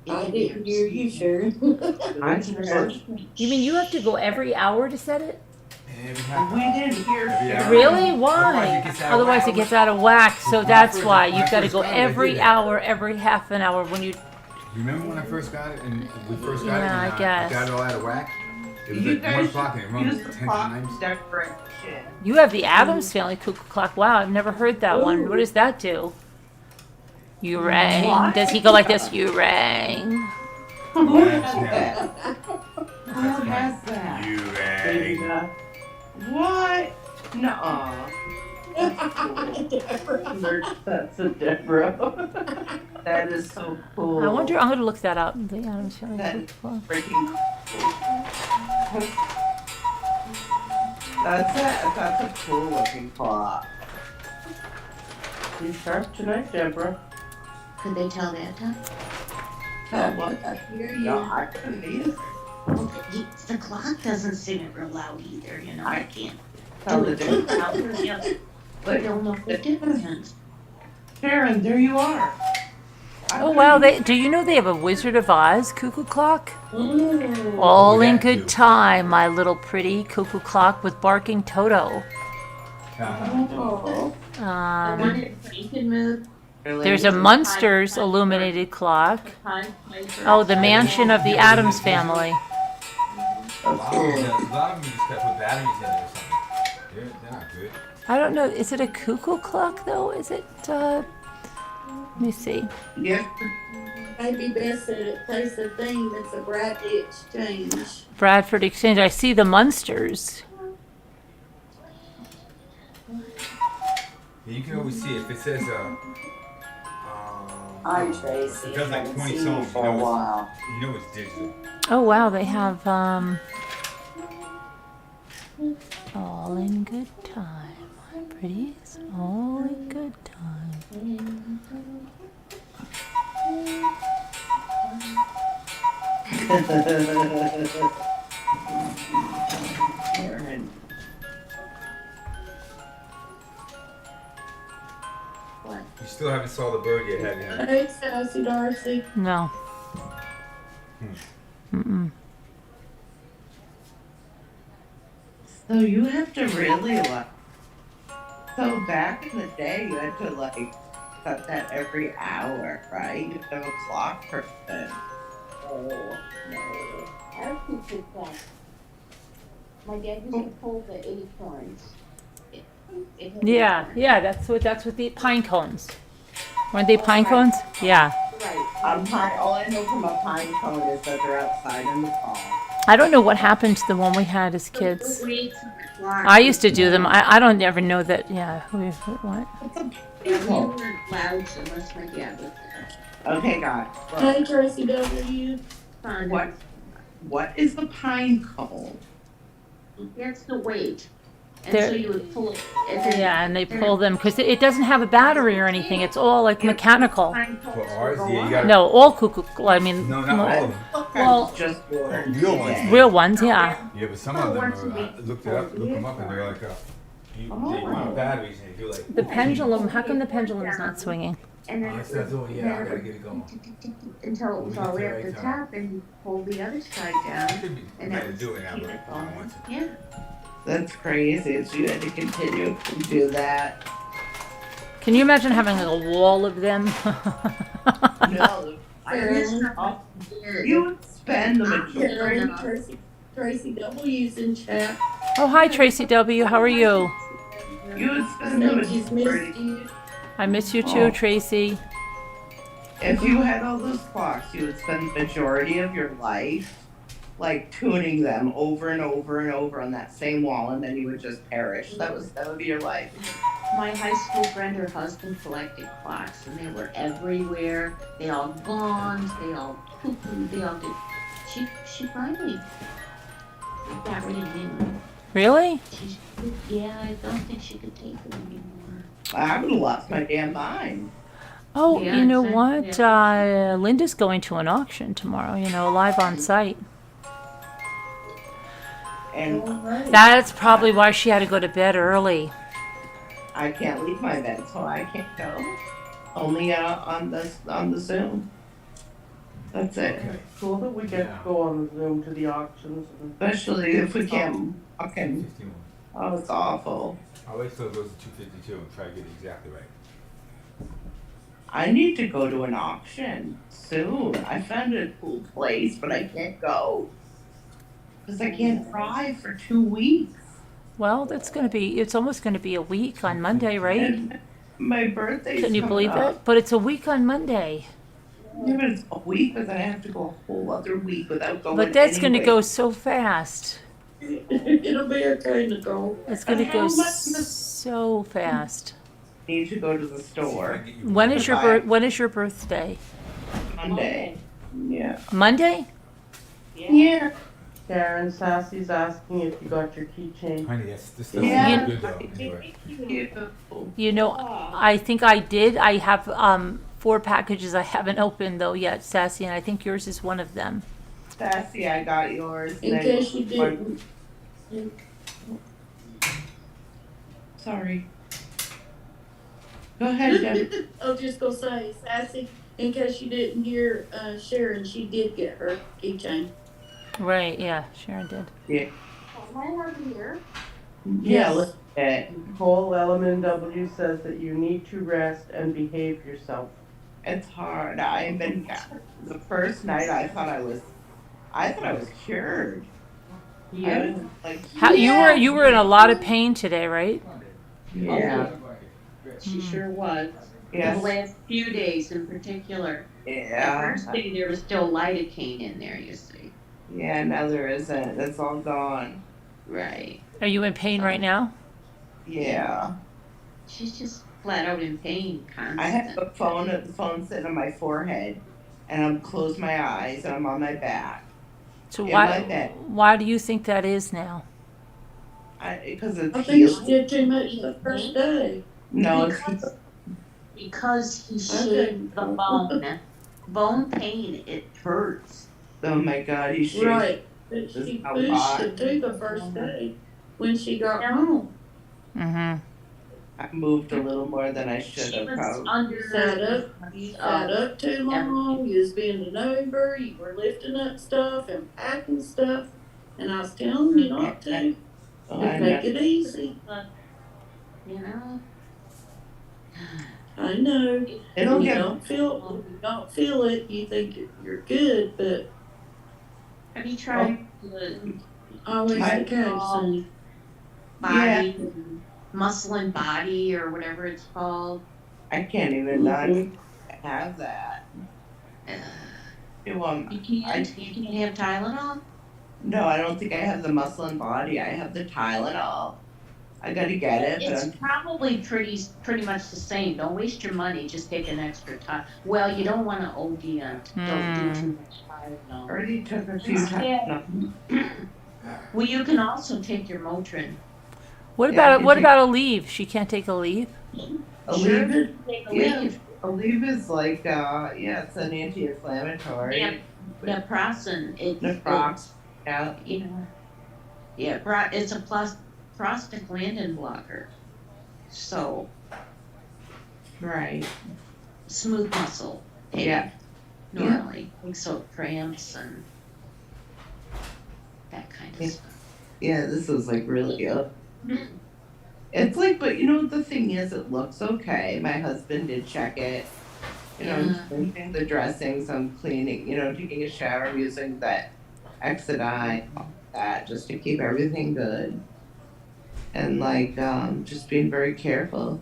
I didn't hear you, Sharon. I heard. You mean you have to go every hour to set it? And every half We didn't hear. Every hour. Really? Otherwise Why? it gets out of Otherwise whack. it gets out of whack. So When I that's first- why when I you've got to first go got it, I did every that. hour, every half an hour when you. You remember when I first got it and we first got Yeah, it and I guess. got it all out of whack? It was You like 1 guys o'clock and it runs use the 10 clock times. decoration. You have the Adams Family cuckoo clock. Wow, I've never heard that one. What does that do? You rang. What? Does he go like this? You rang. Who Yes, has yeah. that? Who has that? You rang. What? Nuh-uh. That's a Deborah. That is so cool. I wonder. I'm going to look that up. The Adams Family That cuckoo is clock. freaking cool. That's a cool looking clock. You sharp tonight, Deborah? Could they tell that time? What? Hear you. No, I couldn't either. Well, the clock doesn't sing it real loud either, you know. I can't Tell do the it too difference. loud. Yeah. I don't know the difference. Sharon, there you are. Oh wow! Do you know they have a Wizard of Oz cuckoo clock? Mm. All Look in at that, good too. time, my little pretty cuckoo clock with barking Toto. Oh. The Um, one that you can move. Really? there's a Munsters illuminated clock. Oh, the mansion of the Adams Family. A lot of them just gotta put batteries in it or something. They're not good. I don't know. Is it a cuckoo clock though? Is it? Let me see. Yes. Maybe best to place a thing that's a Bradley exchange. Bradford Exchange. I see the Munsters. Yeah, you can always see it. If it says Hi, Tracy. it does like Haven't 20 seen you songs. for a while. You know it's digital. Oh wow, they have all in good time, my pretties. All in good time. Sharon. You still haven't saw the bird yet, have you? Hey, Sassy Darcy. No. Mm-mm. So you have to really like. So back in the day, you had to like set that every hour, right? You have a clock person. Oh, no. Our cuckoo clock. My dad used to pull the acorns. Yeah. That's what the pine cones. Weren't they pine cones? Yeah. Right. All I know from a pine cone is that they're outside in the fall. I don't know what happened to the one we had as kids. I used to do them. I don't ever know that. Yeah. What? Yeah, we weren't allowed to unless my dad was there. Okay, guys. Hey, Tracy W. Fun. What is the pine cone? That's the weight. And There- so you would pull it. And then Yeah, and they pull them because it doesn't have a battery or anything. It's all like mechanical. pine cones For ours, will yeah, go you gotta. No, all cuckoo. I mean, No, not all of them. Well, Just Real ones. real ones. Yeah. Yeah, but some of them are, look them up, and they're like, they want batteries and they do like. The pendulum. How come the pendulum is not swinging? And then Oh, it it's not would doing, yeah, I gotta get it going. until it was all the way up the Right time. top and you pull the other side I down. could be And ready that to do it now, keep but it I don't want to. Yeah. That's crazy. So you had to continue to do that. Can you imagine having a wall of them? No, you would spend the majority. Tracy W's in chat. Oh, hi, Tracy W. How are you? You would spend the She's majority. missed you. I miss you too, Oh. Tracy. If you had all those clocks, you would spend the majority of your life like tuning them over and over and over on that same wall, and then you would just perish. That would be your life. My high school friend, her husband collected clocks and they were everywhere. They all gone, they all cuckoo, they all did. She finally got rid of them. Really? Yeah, I don't think she could take them anymore. I would have lost my damn mind. Oh, Yeah, you know exactly. what? Linda's going to an auction tomorrow. Live on site. And All right. That's probably why she had to go to bed early. I can't leave my bed, so I can't go. Only on the Zoom. That's it. Okay. Cool that we get Yeah. to go on Zoom to the auctions. Especially if we can't fucking. 51. Oh, it's awful. I'll wait till it goes to 252 and try to get it exactly right. I need to go to an auction soon. I found a cool place, but I can't go because I can't drive for 2 weeks. Well, it's almost gonna be a week on Monday, right? And my birthday's Can you coming believe up. it? But it's a week on Monday. Yeah, but it's a week, but then I have to go a whole other week without going. But that's gonna anyway. go so fast. It'll be okay, Nicole. It's gonna go How much- so fast. Need to go to the See if I store can get you When one. is your When is your birthday? Monday. Yeah. Monday? Yeah. Karen Sassy's asking if you got your keychain. Honey, this stuff Yeah. is good though. Anyway. You know, I think I did. I have 4 packages I haven't opened though yet, Sassy, and I think yours is one of them. Sassy, I got yours. In case you didn't. Sorry. Go ahead, Deb. I was just gonna say, Sassy, in case you didn't hear, Sharon, she did get her keychain. Right? Yeah, Sharon did. Yeah. here. Yeah, look at it. Nicole Elliman W says that you need to rest and behave yourself. It's hard. I've been the first night I thought I was cured. I was like, You were in a lot of pain today, right? yeah. She sure was. Yes. The last few days in particular. Yeah. The first day there was still lidocaine in there, you see. Yeah, now there isn't. It's all gone. Right. Are you in pain right now? Yeah. She's just flat out in pain constantly. I have the phone sitting on my forehead, and I'm close my eyes, and I'm on my back. So In my bed. why do you think that is now? Because it's I think she healed. did too much the first day. No, it's Because he Okay. shaved the bone. Bone pain, it hurts. oh my God, he should. Right. But This she is how pushed hot. it too the first day when she got home. Mm-hmm. I moved a little more than I should She have. was Probably. under. Sat up, you sat up too long, you was bending over, you were lifting up stuff and packing stuff, and I was telling you not to. Oh, To I take know. it easy. You know? I know. It'll You get. don't feel it, you think you're good, but Have you tried the always the case, honey. body, muscle and body, or whatever it's called? I can't even not have that. Uh, You You can't. You can't have Tylenol. No, I don't think I have the muscle and body. I have the Tylenol. I gotta get it, but It's probably pretty much the same. Don't waste your money. Just take an extra time. Well, you don't want to OD on. Don't do too much I Tylenol. already took a few Yeah. times. Well, you can also take your Motrin. What Yeah, I about can what take- about a leave? She can't take a leave. Aleve, Take a yeah, leave. Aleve is like, it's an anti-inflammatory. Yeah. Naproxen. Naproxen, yeah. You know. Yeah, it's a prostaglandin blocker. So Right. smooth muscle. pain Yeah. Normally, so cramps and that kind of Yeah. stuff. Yeah, this is like really good. It's like, but you know, the thing is, it looks okay. My husband did check it. You know, Yeah. I'm changing the dressings, I'm cleaning, taking a shower, using that Exodine, all that, just to keep everything good. And like, just being very careful.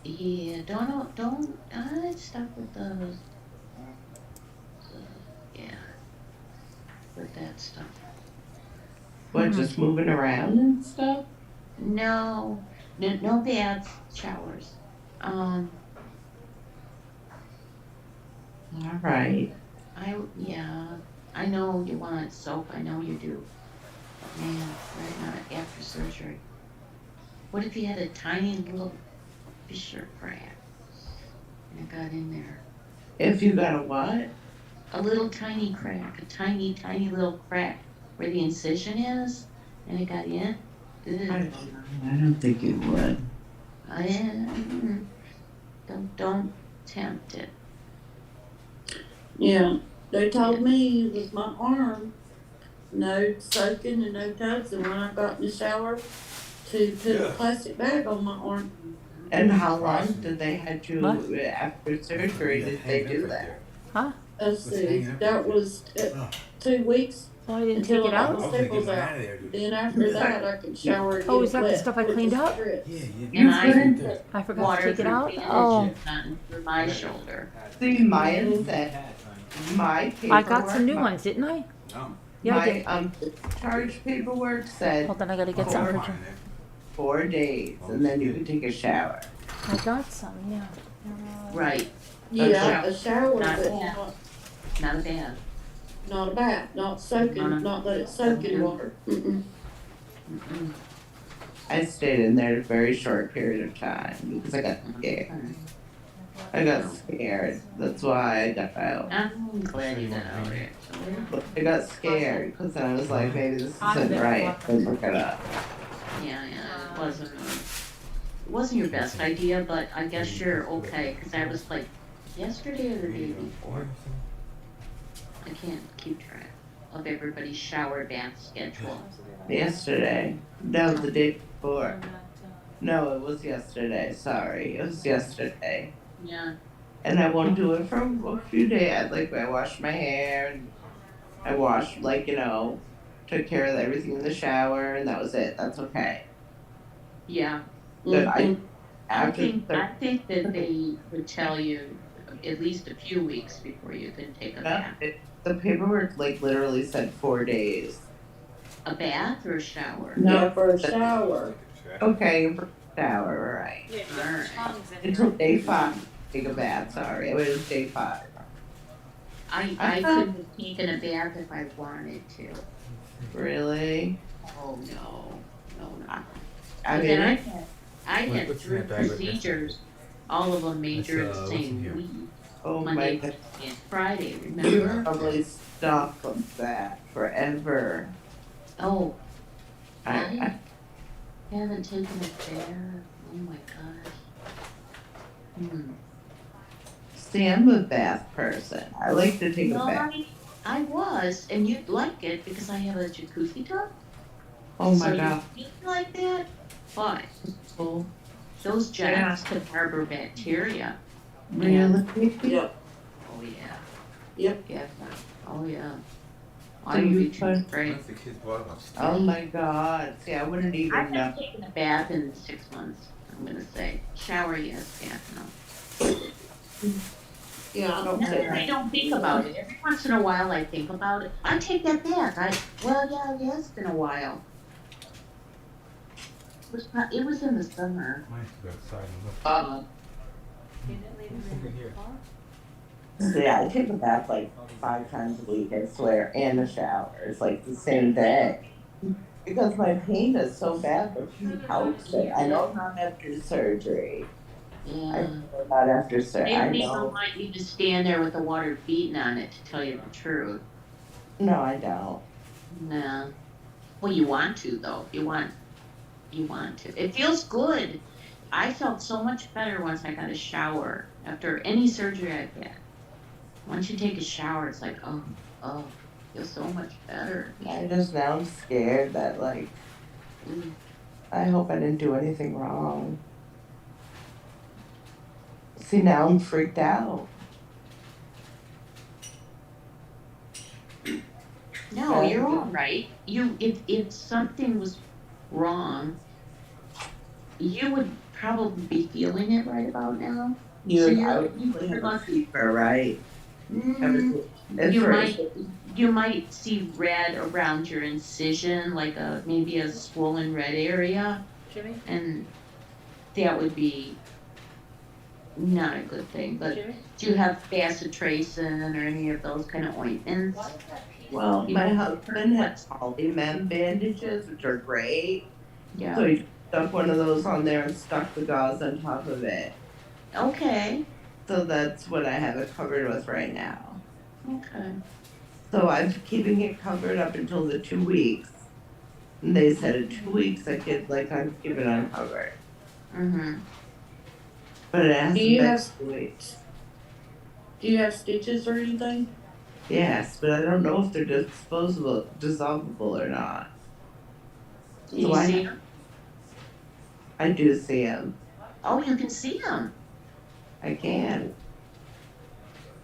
Yeah, don't stop with those. Yeah, with that stuff. What, just moving around and stuff? No bad showers. All right. I know you want soap. I know you do. But man, right now after surgery. What if you had a tiny little fissure crack and it got in there? If you got a what? A little tiny crack, a tiny little crack where the incision is, and it got in. I Ugh. don't know. I don't think it would. Don't tempt it. Yeah, they told me with my arm, no soaking and no tubs, and when I got in the shower, to put a plastic bag on my arm. And how long did they had you What? after surgery? Did they do that? Huh? Let's see, that was 2 weeks Oh, I didn't until take it I got out? my I was gonna get staples mine out. out of there, dude. Then after that, I could shower and Oh, get is it that the wet stuff I with cleaned the up? strips. And I I forgot to water take it through out? bandages Oh, on through my shoulder. See, mine said my paperwork. I got some new ones, didn't I? No. Yeah, I My did. discharge paperwork said Hold on, I gotta get some for you. 4 days, and then you can take a shower. I got some, yeah. Right, Yeah, a shower, Not but bad. not a bath. not a bath, not soaking, not let it soak in water. Mm-mm. Mm-mm. I stayed in there a very short period of time because I got scared. I got scared. That's why I got out. I'm glad you got out actually. I got scared because then I was like, maybe this isn't right. And look it up. Yeah, it wasn't your best idea, but I guess you're okay, cause I was like, yesterday or the day before. I can't keep track of everybody's shower bath schedule. Yesterday. No, the day before. No, it was yesterday. Sorry, it was yesterday. Yeah, And I won't do it for a few days. Like I washed my hair and I washed, like, took care of everything in the shower, and that was it. That's okay. yeah. But Mhm. I after think that they would tell you at least a few weeks before you can take a bath. the paperwork like literally said 4 days. A bath or a shower? Yeah, for a shower. Okay, for shower, right? Alright. Until day 5, take a bath. Sorry, it was day 5. I couldn't have taken a bath if I wanted to. Really? Oh no. I But mean, then I had What's in 3 that bag right there? procedures, all of them major That's, the what's in same here? week, oh my Monday god, and Friday, you remember? probably stuck with that forever. Oh, I haven't taken a bath, oh my gosh. see, I'm a bath person. I like to take a No, bath. I was, and you'd like it because I have a jacuzzi tub. Oh my So god. you like that, but those jets could harbor bacteria. Really? Yep. Oh yeah. Yep. Yeah. Oh yeah. So I would you be too put- afraid. Once the kids bought them, Oh my god. See, I wouldn't I even know. haven't taken a bath in 6 months, I'm gonna say. Shower, yes, bath, no. Yeah, I don't That's take why I don't think about it. Every once in a while I think about it. I take that bath. Yeah, it's been a while. It was in the summer. mine's outside and look. What's over here? See, I take a bath like 5 times a week, I swear, and a shower. It's like the same day. Because my pain is so bad, but she helps it. I know not after surgery. I Yeah. know not after surgery. I They don't know. want you to stand there with the water beating on it, to tell you the truth. No, I don't. No. Well, you want to though. You want to. It feels good. I felt so much better once I got a shower after any surgery I've had. Once you take a shower, it's like, oh, feels so much better. I just now I'm scared that like I hope I didn't do anything wrong. See, now I'm freaked out. No, you're all right. If something was wrong, you would probably be feeling it right about now. You, So I you're- would you're have a lucky. fever, right? Mm, At you first. you might see red around your incision, like maybe a swollen red area, Jimmy? and that would be not a good thing. But Jimmy? do you have bacitracin or any of those kind of ointments? Well, You my know, husband has polymen bandages, which are great. Yeah. So he stuck one of those on there and stuck the gauze on top of it. Okay. So that's what I have it covered with right now. Okay. So I'm keeping it covered up until the 2 weeks. And they said in 2 weeks I could, like, I'm keeping it uncovered. Mhm. But it has Do you a have- backstory. Do you have stitches or anything? Yes, but I don't know if they're dissolvable or not. Can you see them? I do see them. Oh, you can see them. I can.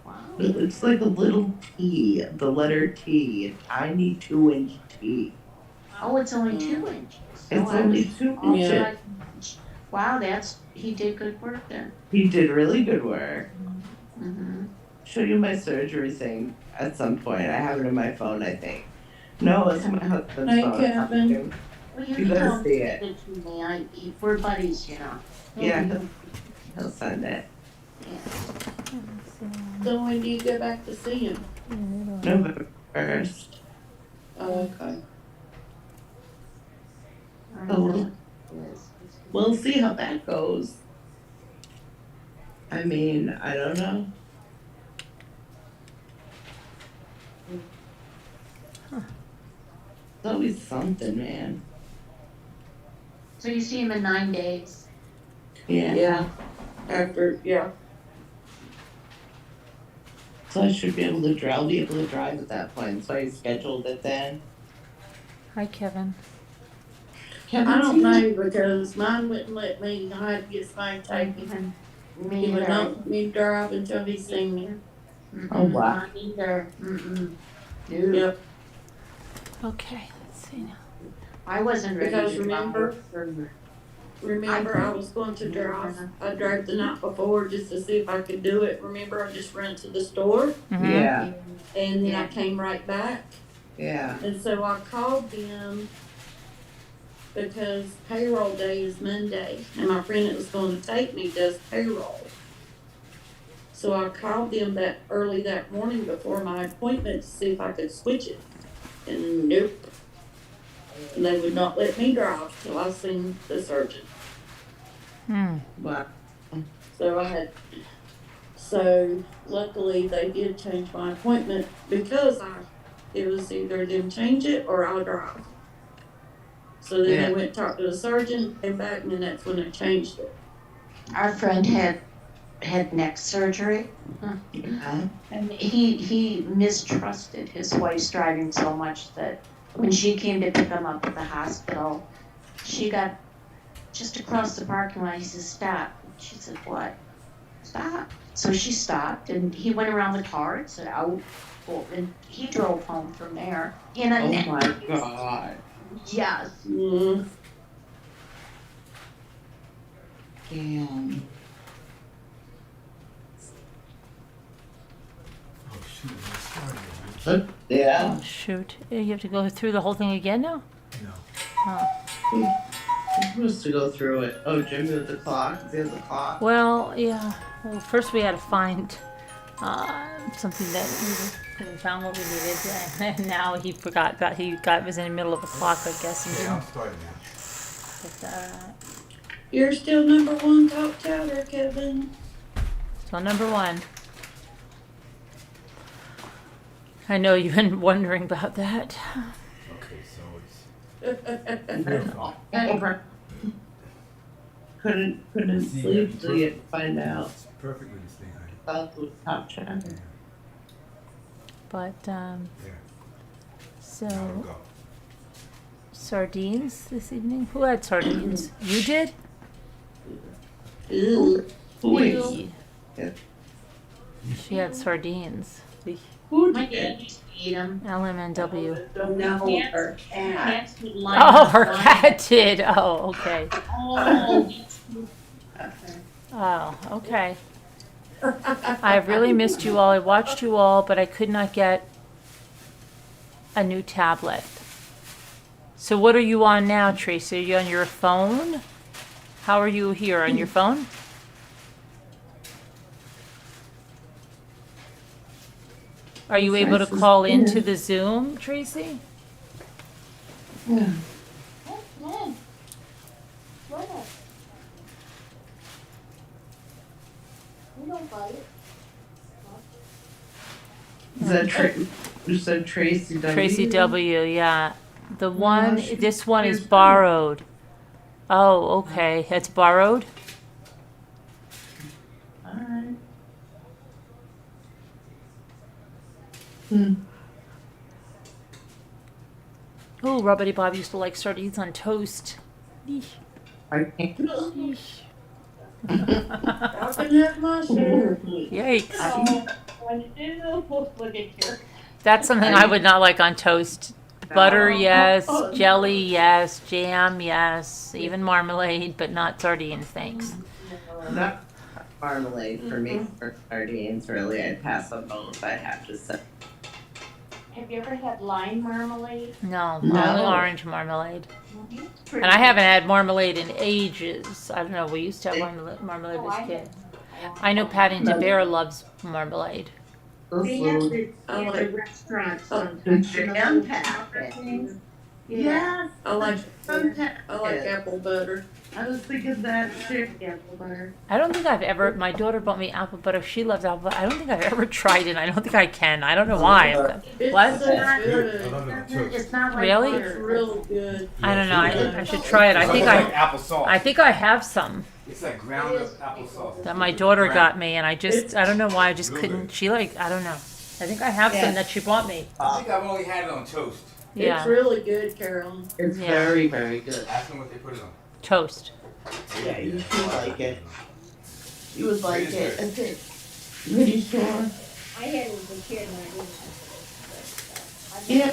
Wow. It looks like a little T, the letter T, a tiny 2-inch T. Oh, it's only 2 inches. It's So only 2 Oh, inches. yeah. Wow, he did good work then. He did really good work. Mm-hmm. Show you my surgery thing at some point. I have it in my phone, I think. No, it's my husband's Hey, phone. Kevin. Well, You can gotta tell him see to it. send to me. We're buddies, you know. Yeah, he'll send it. So when do you go back to see him? November 1st. Oh, okay. Oh. We'll see how that goes. I mean, I don't know. It's always something, man. So you see him in 9 days. Yeah. Yeah. After, yeah. So I should be able to drive. I'll be able to drive at that point. So I scheduled it then. Hi, Kevin. I don't know because mine wouldn't let me. I had to get mine taken. Me He would either. not let me drive until he seen me. Oh, wow. Mine either. Mm-mm. Yep. Okay, let's see now. I wasn't ready Because to remember- drive. Remember, I was going to drive. I drove the night before just to see if I could do it. Remember, I just ran to the store Mhm. Yeah. and then I came right back. Yeah. And so I called them because payroll day is Monday, and my friend that was going to take me does payroll. So I called them that early that morning before my appointment to see if I could switch it. And nope. And they would not let me drive till I seen the surgeon. Hmm. Wow. So luckily they did change my appointment because it was either them change it or I'll drive. So then Yeah. they went and talked to the surgeon, came back, and then that's when they changed it. Our friend had neck surgery, Yeah. and he mistrusted his wife's driving so much that when she came to pick him up at the hospital, she got just across the parking lot. He said, "Stop." She said, "What?" "Stop." So she stopped, and he went around the car and said, "Out." Well, and he drove home from there in a Oh neck. my God. Yes. Mm. Damn. Oh shoot, I started. man. Yeah. Oh, shoot. You have to go through the whole thing again now? No. Oh. I'm supposed to go through it. Oh, Jimmy with the clock. Is he has the clock? Well, yeah. Well, first we had to find something that we found what we needed, and now he forgot about. Was in the middle of a clock, I guess, and Yeah, I'm didn't starting now. get that. You're still number one top touter, Kevin. So number one. I know you've been wondering about that. Okay, so it's beautiful. Couldn't See, sleep that's till you find out. It's perfectly distinct, honey. Thought was top check. But Yeah. so Now we'll go. sardines this evening. Who had sardines? You did. Ew. Wait. Yeah. She had sardines. Who My did? dad used to eat them. LMNW. No, Cats- her cat. Cats would line Oh, up her line cat did. Oh, okay. Oh, Oh, okay. I really missed you all. I watched you all, but I could not get a new tablet. So what are you on now, Tracy? Are you on your phone? How are you here? On your phone? Are you able to call into the Zoom, Tracy? Is that you said Tracy W? Tracy W, yeah. The one, she- this one is borrowed. Oh, okay. It's borrowed? Oh, Rubbity Bob used to like sardines on toast. Eesh. I can't. Eesh. I can have my share. Yikes. Look at your. That's something I would not like on toast. Butter, yes. Oh, Jelly, yes. Jam, yes. Even marmalade, but not sardines, thanks. Not marmalade for me for sardines, really. I'd pass on both, I have to say. Have you ever had lime marmalade? No, No. only orange marmalade. It's pretty And I haven't good. had marmalade in ages. I don't know. We used to have marmalade Oh, as I kids. have- I know Paddington Bear loves marmalade. Those They have little it I in like- the restaurants the sometimes. jam packets. Yeah. Yes, I like jam packets. I like apple butter. I was thinking that too. Apple butter. I don't think I've ever. My daughter bought me apple butter. She loves apple butter. I don't think I've ever tried it. I don't think I can. I don't know why. It's What? so I good. love it on toast. It's not like Really? It's butter. really good. I don't know. I should try it. I It's think almost I. like applesauce. I think I have some It's like ground up applesauce. that my daughter got me, and I don't know why I just couldn't. She like I don't know. I think I have some that she bought me. I think I've only had it on toast. Yeah, It's really good, Carolyn. It's Yeah. very, very good. Ask them what they put it on. toast. Yeah, you should like it. You would like It is it. good. Is it pretty sure? I had it as a kid and I didn't. Yeah.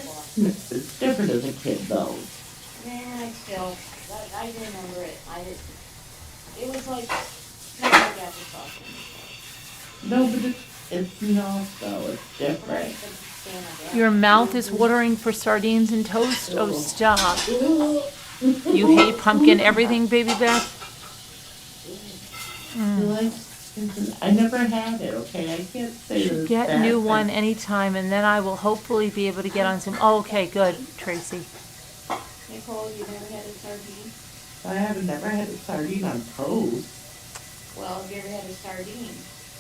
It's different as a kid though. Man, I remember it. It was like kind of like applesauce. No, but it's not though. It's different. Your mouth is watering for sardines and toast? Oh, stop. You hate pumpkin everything, baby Beth? You like? I never had it. Okay, I can't say that it's Get bad, new but one anytime, and then I will hopefully be able to get on some. Oh, okay, good, Tracy. Nicole, you never had a sardine? I have never had a sardine on toast. Well, have you ever had a sardine?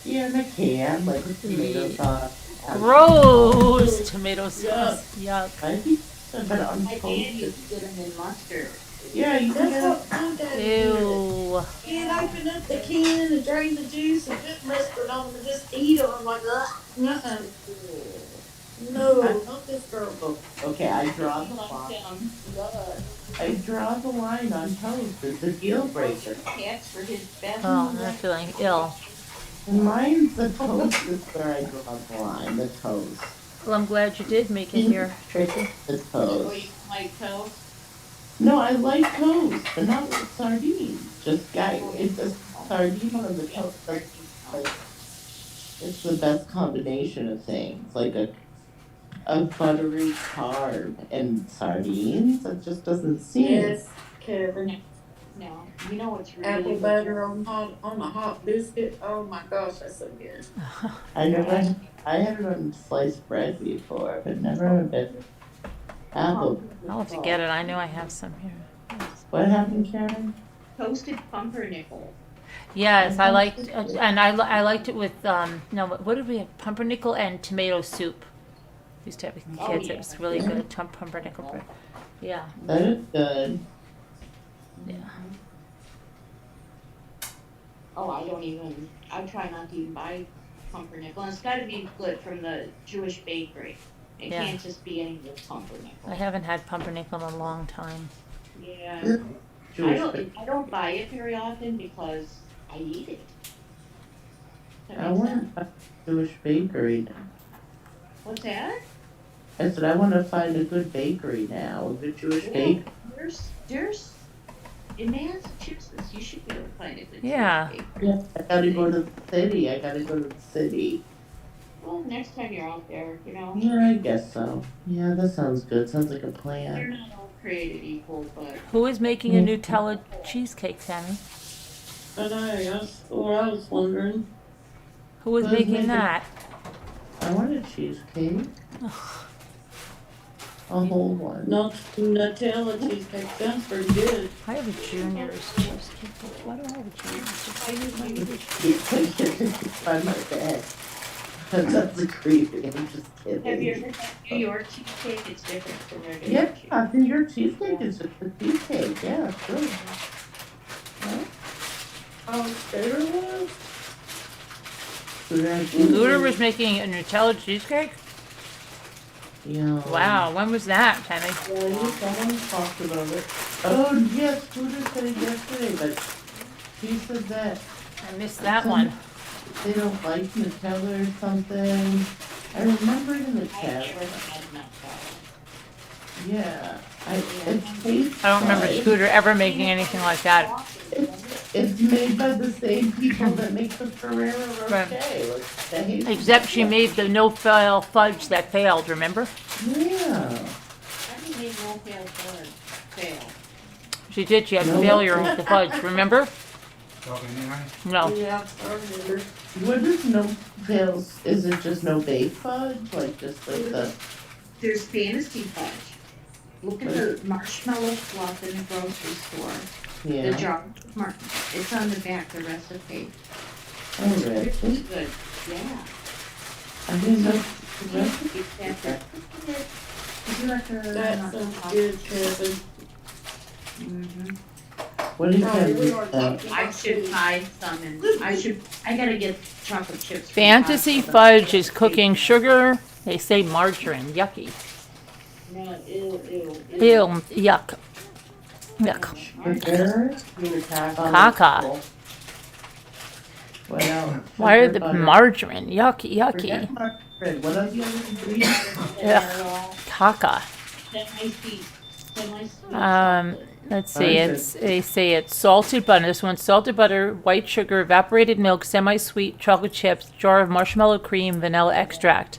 Yeah, in a can, like with tomato sauce. Gross! Tomato sauce. Yuck. I think but on My dad toast. used to get them in mustard. Yeah, you can That's get what my dad did. Ew. He'd open up the can and drain the juice and put mustard on and just eat them. I'm like, ugh. Uh-uh. No, not this girl. Okay, I draw the line. I draw the line on toast. It's a deal breaker. Cats for his best. Oh, I'm feeling ill. Mine's the toast is where I draw the line. The toast. Well, I'm glad you did make it here, Tracy. The Oh, toast. you like toast? No, I like toast, but not with sardines. Just it's a sardine on the toast. Like, it's the best combination of things. Like a buttery carb and sardines. It just doesn't seem. Yes, Kevin. No. You know what's really Apple good? butter on a hot biscuit. Oh my gosh, that's so good. I had it on sliced bread before, but never on a bit. Apple. I'll have to get it. I know I have some here. What happened, Karen? Toasted pumpernickel. Yes, I liked, and I liked it with no, what did we have? Pumpernickel and tomato soup. Used to have it with Oh, kids. yeah. It was really good. Pumpernickel bread. Yeah, That is good. yeah. Oh, I try not to even buy pumpernickel. And it's gotta be good from the Jewish bakery. It Yeah. can't just be any of pumpernickel. I haven't had pumpernickel in a long time. Yeah. Jewish I don't buy it very often because I eat it. Does that I make want sense? to find a Jewish bakery now. What's that? I said I want to find a good bakery now, a good Jewish bakery. There's in Massachusetts, you should be able to find a good Yeah. Jewish bakery. Yeah, I gotta go to the city. Well, next time you're out there, Yeah, I guess so. Yeah, that sounds good. Sounds like a they're plan. not all created equal, but Who is making a Nutella cheesecake, Tammy? I know, that's what I was wondering. Who is Who's making making- that? I want a cheesecake. A whole one. Not Nutella cheesecake, sounds pretty good. I have a junior's cheesecake. Why do I have a junior's cheesecake? By my bed. That's creepy. I'm just kidding. have you ever had New York cheesecake? It's different from regular Yeah, cheesecake. I think your cheesecake is just a cheesecake. Yeah, it's good. Huh? Oh, Scooter was? So then- Scooter was making a Nutella cheesecake? Yeah. Wow, when was that, Tammy? Yeah, someone talked about it. Oh, yes, Scooter said it yesterday, but he said that I missed that one. they don't like Nutella or something. I remember it in the I chat. never had Nutella. Yeah. It tastes I don't remember like- Scooter ever making anything like that. It's made by the same people that make the Ferrero Right. Rocher. Like the hazelnut Except she one. made the no-fail fudge that failed, remember? Yeah. I didn't make no fail. She did, she had No. failure with the fudge, remember? Talking to me, honey? No. Yeah, I remember. What is no fails? Is it just no bake fudge? Like just like the There's fantasy fudge. Look at the marshmallow fluff in the grocery store. The yeah. jar, it's on the back, the recipe. Oh, really? It's good, yeah. I didn't know the recipe. Would you like a? That sounds good, Kevin. Mhm. What do you Oh, have here we are with that? talking I about should food. hide some and I gotta get chocolate chips. from Fantasy Costco. fudge is cooking sugar. They say margarine. Yucky. No, ew. Ew, yuck. Yuck. Sugar? Caca. What else? Why are Sugar, the butter. margarine? Yucky, yucky. Forget margarine. What are the other ingredients? Caca. Semi-sweet. Let's see. They say it's salted butter. This one's salted butter, white sugar, evaporated milk, semi-sweet chocolate chips, jar of marshmallow cream, vanilla extract.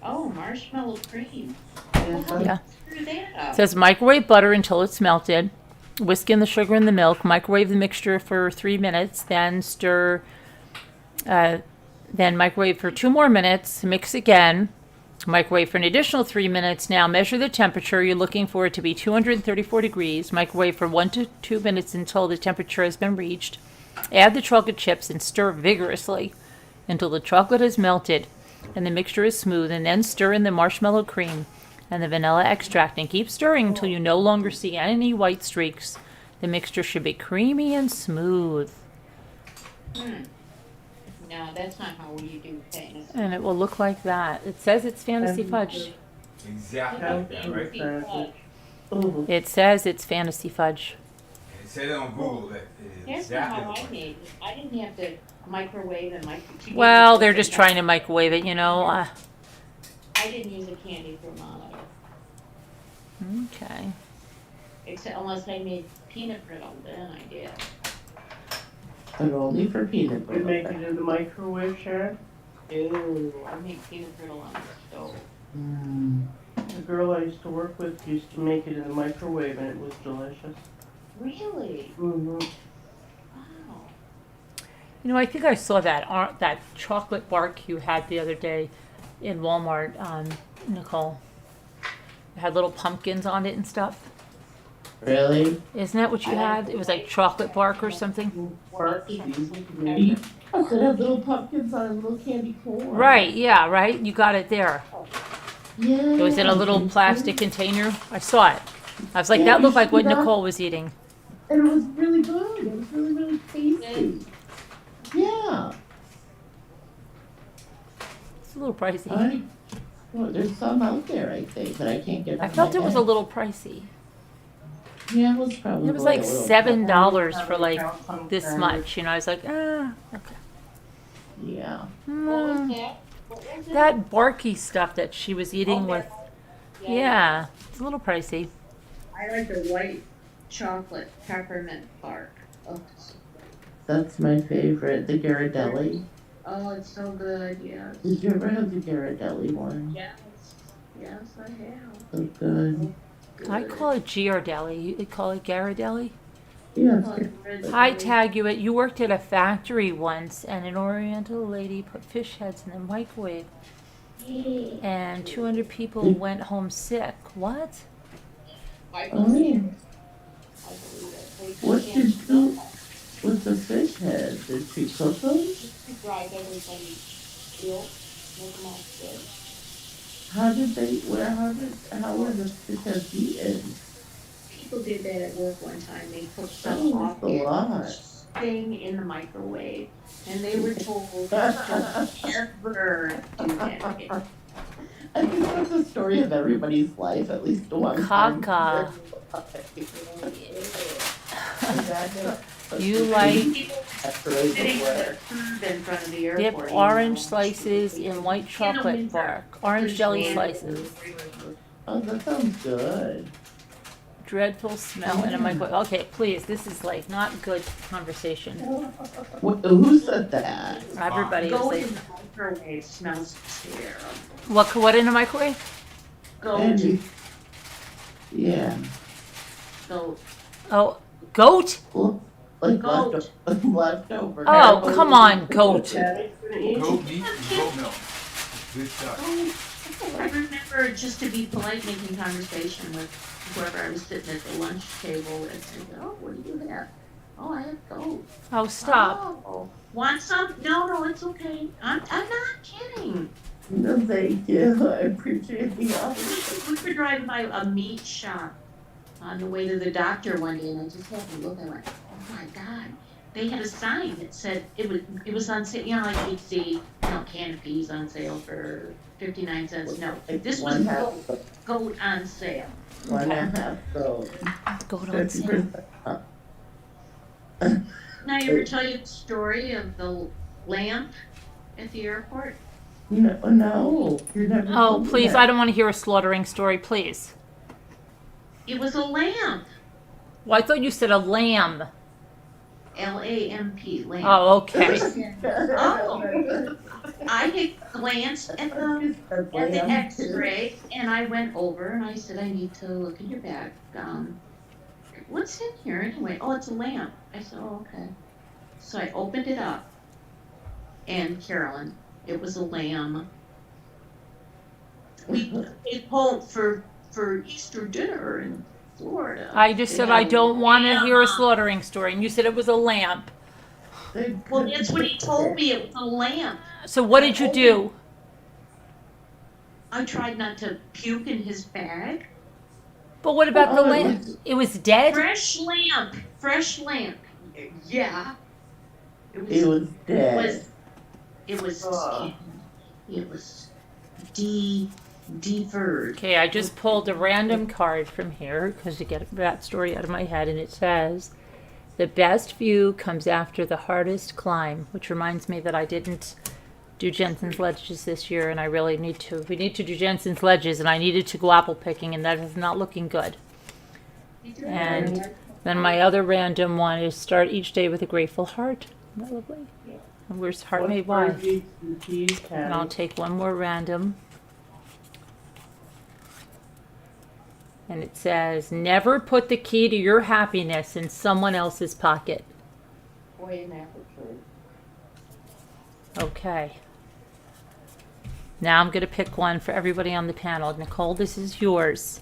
Oh, marshmallow cream. Yeah. Screw that It up. says microwave butter until it's melted. Whisk in the sugar and the milk. Microwave the mixture for 3 minutes. Then stir. Then microwave for 2 more minutes. Mix again. Microwave for an additional 3 minutes. Now measure the temperature. You're looking for it to be 234 degrees. Microwave for 1 to 2 minutes until the temperature has been reached. Add the chocolate chips and stir vigorously until the chocolate is melted and the mixture is smooth, and then stir in the marshmallow cream and the vanilla extract and keep stirring until you no longer see any white streaks. The mixture should be creamy and smooth, No, that's not how you do things. and it will look like that. It says it's fantasy fudge. Exactly like that, right? Fantasy fudge. Oh, It says it's fantasy fudge. It said it on Google that it is That's not exactly how I like made it. I didn't have to microwave and Well, they're just trying to microwave it, you know. I didn't use a candy thermometer, Okay. except unless I made peanut brittle, then I did. but only for peanut You butter. make it in the microwave, Sharon? Ew, I made peanut brittle on the stove. Mm. The girl I used to work with used to make it in the microwave and it was delicious. Really? Mm-hmm. Wow. You know, I think I saw that chocolate bark you had the other day in Walmart, Nicole. It had little pumpkins on it and stuff. Really? Isn't that what you had? It was like chocolate bark or something. You also have little pumpkins on a little candy corn. Right, yeah, right? You got it there. Yeah. It was in a little plastic container. I saw it. I was like, that looked like what Nicole was eating. And it was really good. It was really, really tasty. Yeah. It's a little pricey. Well, there's some out there, I think, but I can't get. I on felt my it was a head. little pricey. Yeah, it was probably. It was like a little- $7 for like this much. You know, I was like, okay. Yeah. What was Mm, that? What was it? that barky stuff that she was eating with. Yeah, it's a little pricey. I like the white chocolate peppermint bark. Oh, That's my favorite, the Ghirardelli. oh, it's so good, yes. Did you ever have the Ghirardelli one? Yes, yes, I have. So good. I call it Giardelli. You call it Ghirardelli? Yeah. I tag you it. You worked at a factory once, and an Oriental lady put fish heads in the microwave, and 200 people went home sick. What? I Oh, believe yeah. it. What did you do with the fish heads? Did she cook them? Drive everybody ill, make them all sick. How were the fish heads eaten? People did that at work one time. They put Oh, some that's a lot. thing in the microwave, and they were told don't ever do that again. I think that's the story of everybody's life, at least one time. Caca. Exactly. You like That's right Sitting before. with food in front of the dip airport. orange slices in white chocolate winter. bark. Orange jelly slices. Oh, that sounds good. Dreadful smell in a microwave. Okay, please, this is like not good conversation. Who said that? Everybody is Goat like, in the microwave smells terrible. what in a microwave? Goat, And yeah. goat. Oh, goat? Like Goat. leftover. Oh, come on, goat. Daddy's gonna eat. Goat meat and goat milk. Good stuff. I remember just to be polite making conversation with whoever I was sitting at the lunch table and said, oh, what do you have? Oh, I have goat. Oh, stop. Oh, want some? No, it's okay. I'm not kidding. No, thank you. I appreciate the offer. We were driving by a meat shop on the way to the doctor one day, and I just had to look. I went, "Oh my God!" They had a sign that said it was on sale. You know, like you'd see, canned peas on sale for 59 cents. No, this was One half goat on sale. One and a half goat. Goat on sale. 50%. Now, you ever tell you the story of the lamp at the airport? No. You're never Oh, told me please, that. I don't want to hear a slaughtering story, please. It was a lamp. Well, I thought you said a lamb. LAMP, lamp. Oh, okay. Oh. I had glanced at the X-ray, and I went over and I said, I need to look in your bag. What's in here anyway? Oh, it's a lamp. I said, oh, okay. So I opened it up, and Carolyn, it was a lamb. We ate home for Easter dinner in Florida. I just said I don't want to hear a slaughtering story, and you said it was a lamp. Well, that's what he told me. It was a lamp. So what did you do? I tried not to puke in his bag. But what about the lamp? It was dead? Fresh lamp. Yeah. It was dead. It was deferred. Okay, I just pulled a random card from here because to get that story out of my head, and it says, the best view comes after the hardest climb, which reminds me that I didn't do Jensen's Ledges this year, and I really need to. We need to do Jensen's Ledges, and I needed to go apple picking, and that is not looking good. And then my other random one is start each day with a grateful heart. Isn't that lovely? And where's heart made wide? And I'll take one more random. And it says, never put the key to your happiness in someone else's pocket. Boy, an apple tree. Okay. Now I'm going to pick one for everybody on the panel. Nicole, this is yours.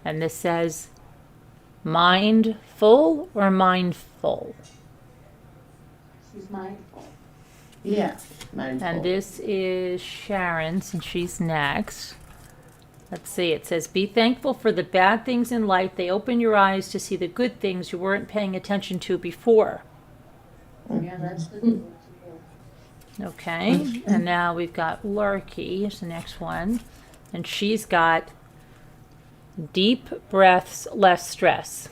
And this says, mindful or mindful? She's mindful. Yeah. Mindful. And this is Sharon's, and she's next. Let's see, it says, be thankful for the bad things in life. They open your eyes to see the good things you weren't paying attention to before. Yeah, that's the good one. Okay, and now we've got Larky, is the next one. And she's got deep breaths, less stress.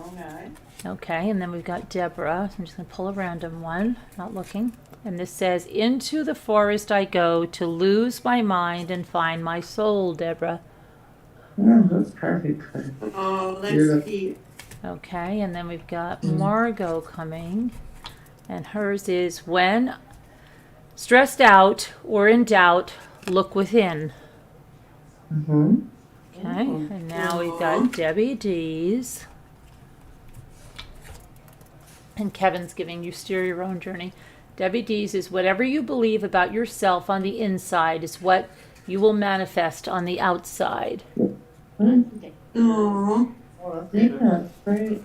Okay. Okay, and then we've got Deborah. So I'm just going to pull a random one, not looking. And this says, into the forest I go to lose my mind and find my soul, Deborah. Oh, that's perfect. Oh, that's Beautiful. cute. Okay, and then we've got Margot coming. And hers is, when stressed out or in doubt, look within. Mm-hmm. Okay, and now we've got Debbie D's. And Kevin's giving you steer your own journey. Debbie D's is whatever you believe about yourself on the inside is what you will manifest on the outside. Aww, Yeah, that's great.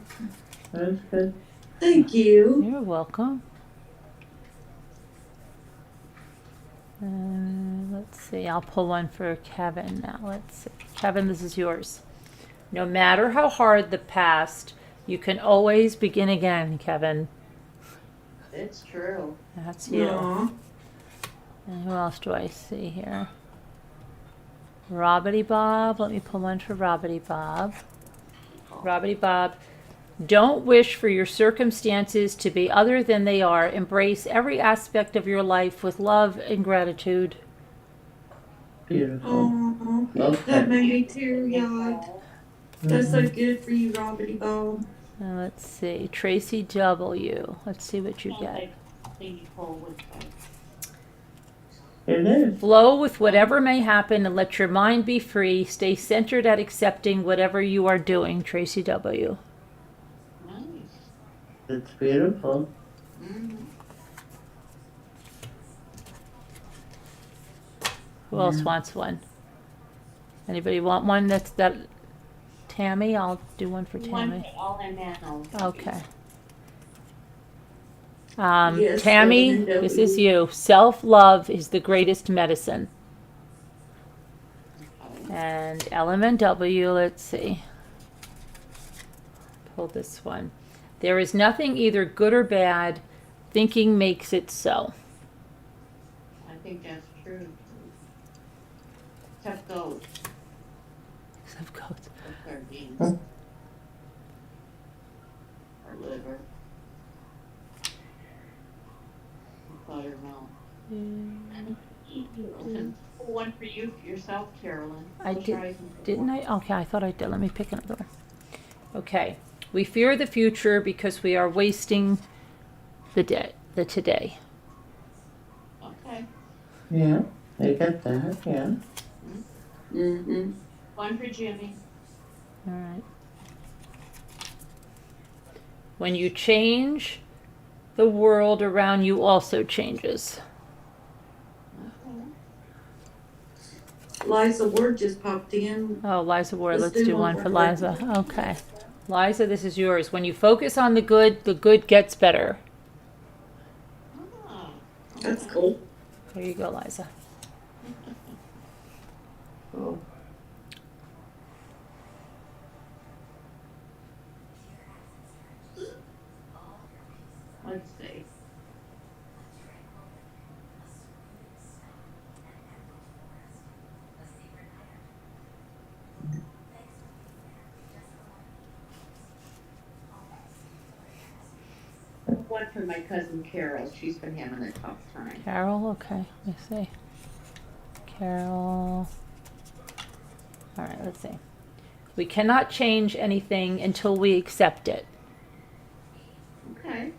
That's good. thank you. You're welcome. Let's see, I'll pull one for Kevin now. Let's see. Kevin, this is yours. No matter how hard the past, you can always begin again, Kevin. It's true. That's you. Aw. And who else do I see here? Robbity Bob. Let me pull one for Robbity Bob. Robbity Bob. Don't wish for your circumstances to be other than they are. Embrace every aspect of your life with love and gratitude. Beautiful. Oh, Love that that. made me teary-eyed. That's so good for you, Robbity Bob. Let's see. Tracy W. Let's see what you Sounds get. like Lady Cole would say. It is. Flow with whatever may happen and let your mind be free. Stay centered at accepting whatever you are doing. Tracy W. Nice. It's beautiful. Mm-hmm. Who else wants one? Anybody want one? That's that. Tammy, I'll do one for One Tammy. for all them animals. Okay. Yes, Tammy, L&W. this is you. Self-love is the greatest medicine. And LMNW, let's see. Pull this one. There is nothing either good or bad. Thinking makes it so. I think that's true. Tough goat. Of course. Or sardines. Huh? Or liver. Buttermilk. One for you, for yourself, Carolyn. I We'll did- try some- Didn't I? Okay, I thought I did. Let me pick another one. Okay. We fear the future because we are wasting the today. Okay. Yeah, I get that, yeah. Mm-hmm. One for Jimmy. All right. When you change, the world around you also changes. Okay. Liza Ward just popped in. Oh, Liza Ward, Let's let's do do one one for for her. Liza. Okay. Liza, this is yours. When you focus on the good gets better. Ah, That's okay. cool. There you go, Liza. Cool. Let's see. One for my cousin Carol. She's been having a tough time. Carol, okay. Let me see. Carol. All right, let's see. We cannot change anything until we accept it. Okay.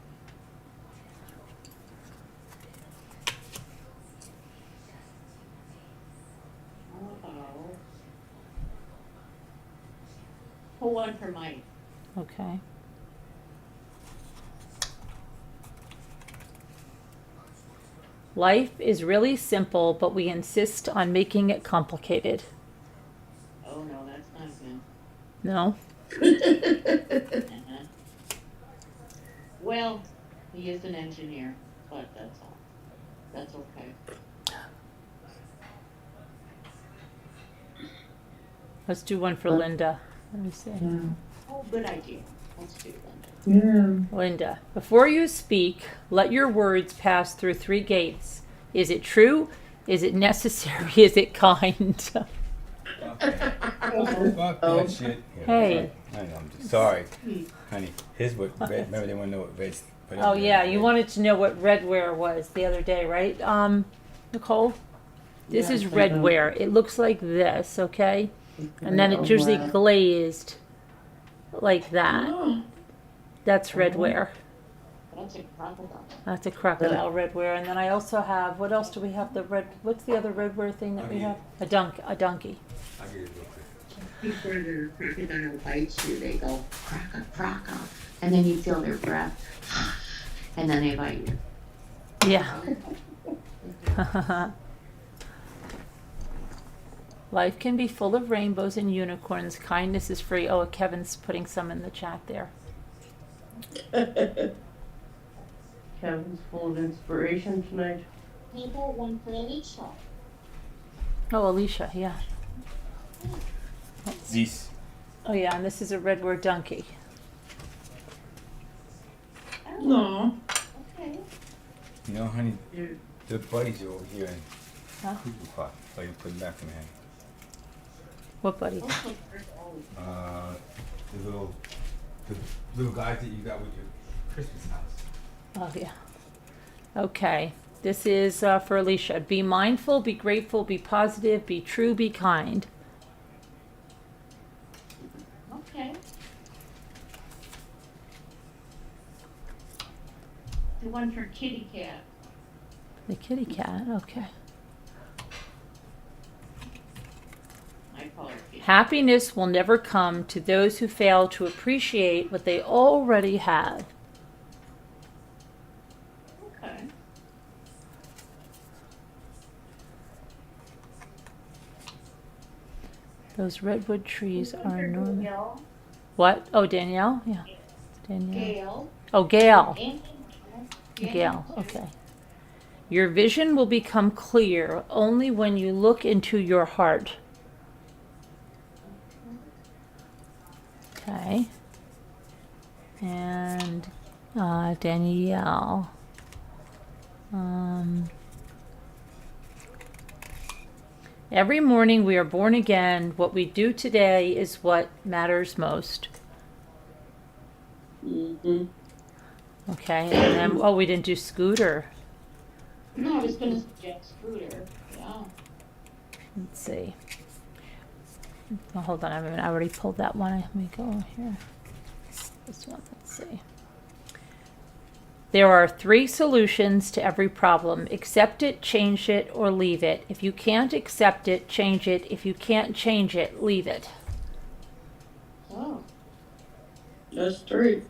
Uh-oh. Pull one for Mike. Okay. Life is really simple, but we insist on making it complicated. Oh no, that's not good. No? Uh-huh. Well, he is an engineer, but that's all. That's okay. Let's do one for Linda. Let me see. Yeah. Oh, good idea. Let's do Linda. Yeah. Linda, before you speak, let your words pass through 3 gates. Is it true? Is it necessary? Is it kind? Fuck that shit. Hey. I know, I'm just sorry, honey. Here's what red. Remember they want to know what red. Oh yeah, you wanted to know what redware was the other day, right? Nicole? This is Yes, I know. redware. It looks like this, okay? And then it's usually wow. glazed like that. Oh, That's redware. That's a crocodile. That's a crocodile redware. And then I also have, what else do we have? What's the other redware thing that we have? A donkey. I'll get it real quick. Before the crocodile bites you, they go croca, croca, and then you feel their breath, and then they bite you. Yeah. Life can be full of rainbows and unicorns. Kindness is free. Oh, Kevin's putting some in the chat there. Kevin's full of inspiration tonight. People, one for Alicia. Oh, Alicia, yeah. Zeus. Oh, yeah, and this is a redware donkey. no. Okay. You know, honey, You, the buddies are over here in Huh? Cuckoo Park. Oh, you put them back in hand. What buddy? The little guys that you got with your Christmas house. Oh, yeah. Okay. This is for Alicia. Be mindful, be grateful, be positive, be true, be kind. Okay. The one for kitty cat. The kitty cat. Okay. I call her kitty. Happiness will never come to those who fail to appreciate what they already have. Okay. Those redwood trees The one are for enormous. Gail. What? Oh, Danielle? Yeah. Danielle. Gail. Oh, Gail. And- Gail. Okay. Your vision will become clear only when you look into your heart. Okay. And Danielle. Every morning we are born again. What we do today is what matters most. Mm-hmm. Okay. And then, we didn't do Scooter. No, I was gonna suggest Scooter, yeah. Let's see. Oh, hold on, I already pulled that one. Let me go here. This one, let's see. There are 3 solutions to every problem. Accept it, change it, or leave it. If you can't accept it, change it. If you can't change it, leave it. Oh, That's true.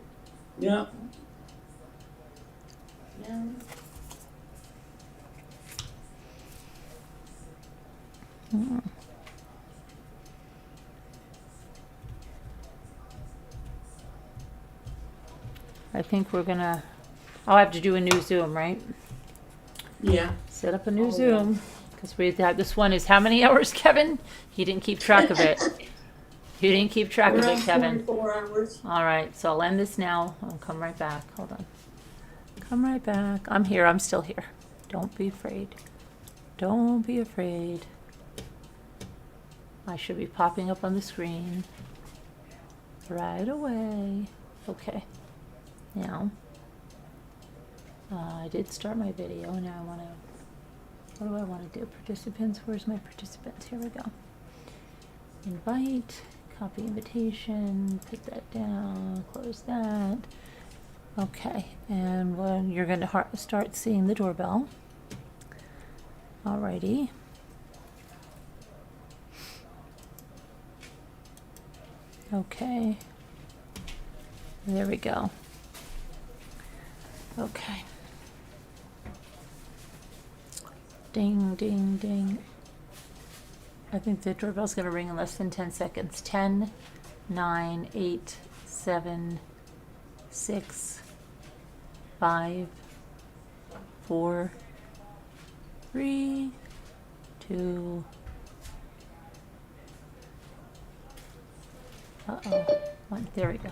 Yeah. yeah. I think we're gonna, I'll have to do a new Zoom, right? Yeah. Set up a new Zoom. Because we have, this one is how many hours, Kevin? He didn't keep track of it. You didn't keep track of it, Around Kevin. 24 hours. All right, so I'll end this now. I'll come right back. Hold on. Come right back. I'm here. I'm still here. Don't be afraid. Don't be afraid. I should be popping up on the screen right away. Okay. Now, I did start my video. Now I want to, what do I want to do? Participants, where's my participants? Here we go. Invite, copy invitation, put that down, close that. Okay, and when you're going to start seeing the doorbell. Alrighty. Okay. There we go. Okay. Ding, ding, ding. I think the doorbell's going to ring in less than 10 seconds. 10, 9, 8, 7, 6, 5, 4, 3, 2. Uh-oh. 1. There we go.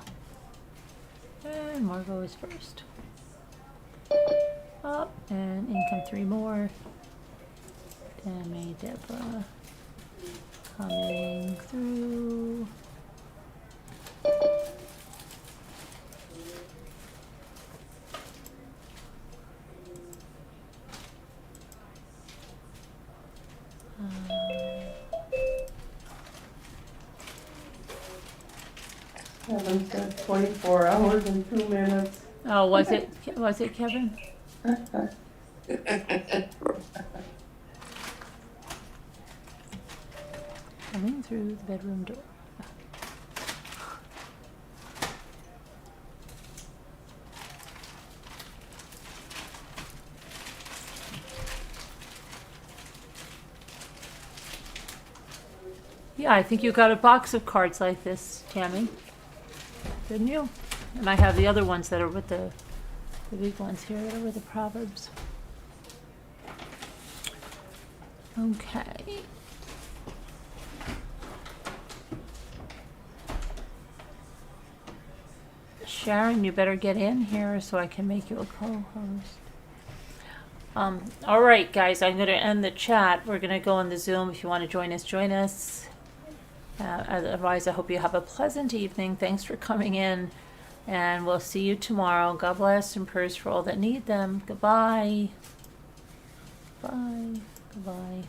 And Margot is first. Up, and in come 3 more. Tammy, Deborah. Coming through. Kevin said 24 hours and 2 minutes. Oh, was it Kevin? Coming through the bedroom door. Yeah, I think you got a box of cards like this, Tammy. Didn't you? And I have the other ones that are with the big ones here that are with the Proverbs. Okay. Sharon, you better get in here so I can make you a co-host. All right, guys, I'm going to end the chat. We're going to go on the Zoom. If you want to join us, join us. Otherwise, I hope you have a pleasant evening. Thanks for coming in, and we'll see you tomorrow. God bless and prayers for all that need them. Goodbye. Bye. Goodbye.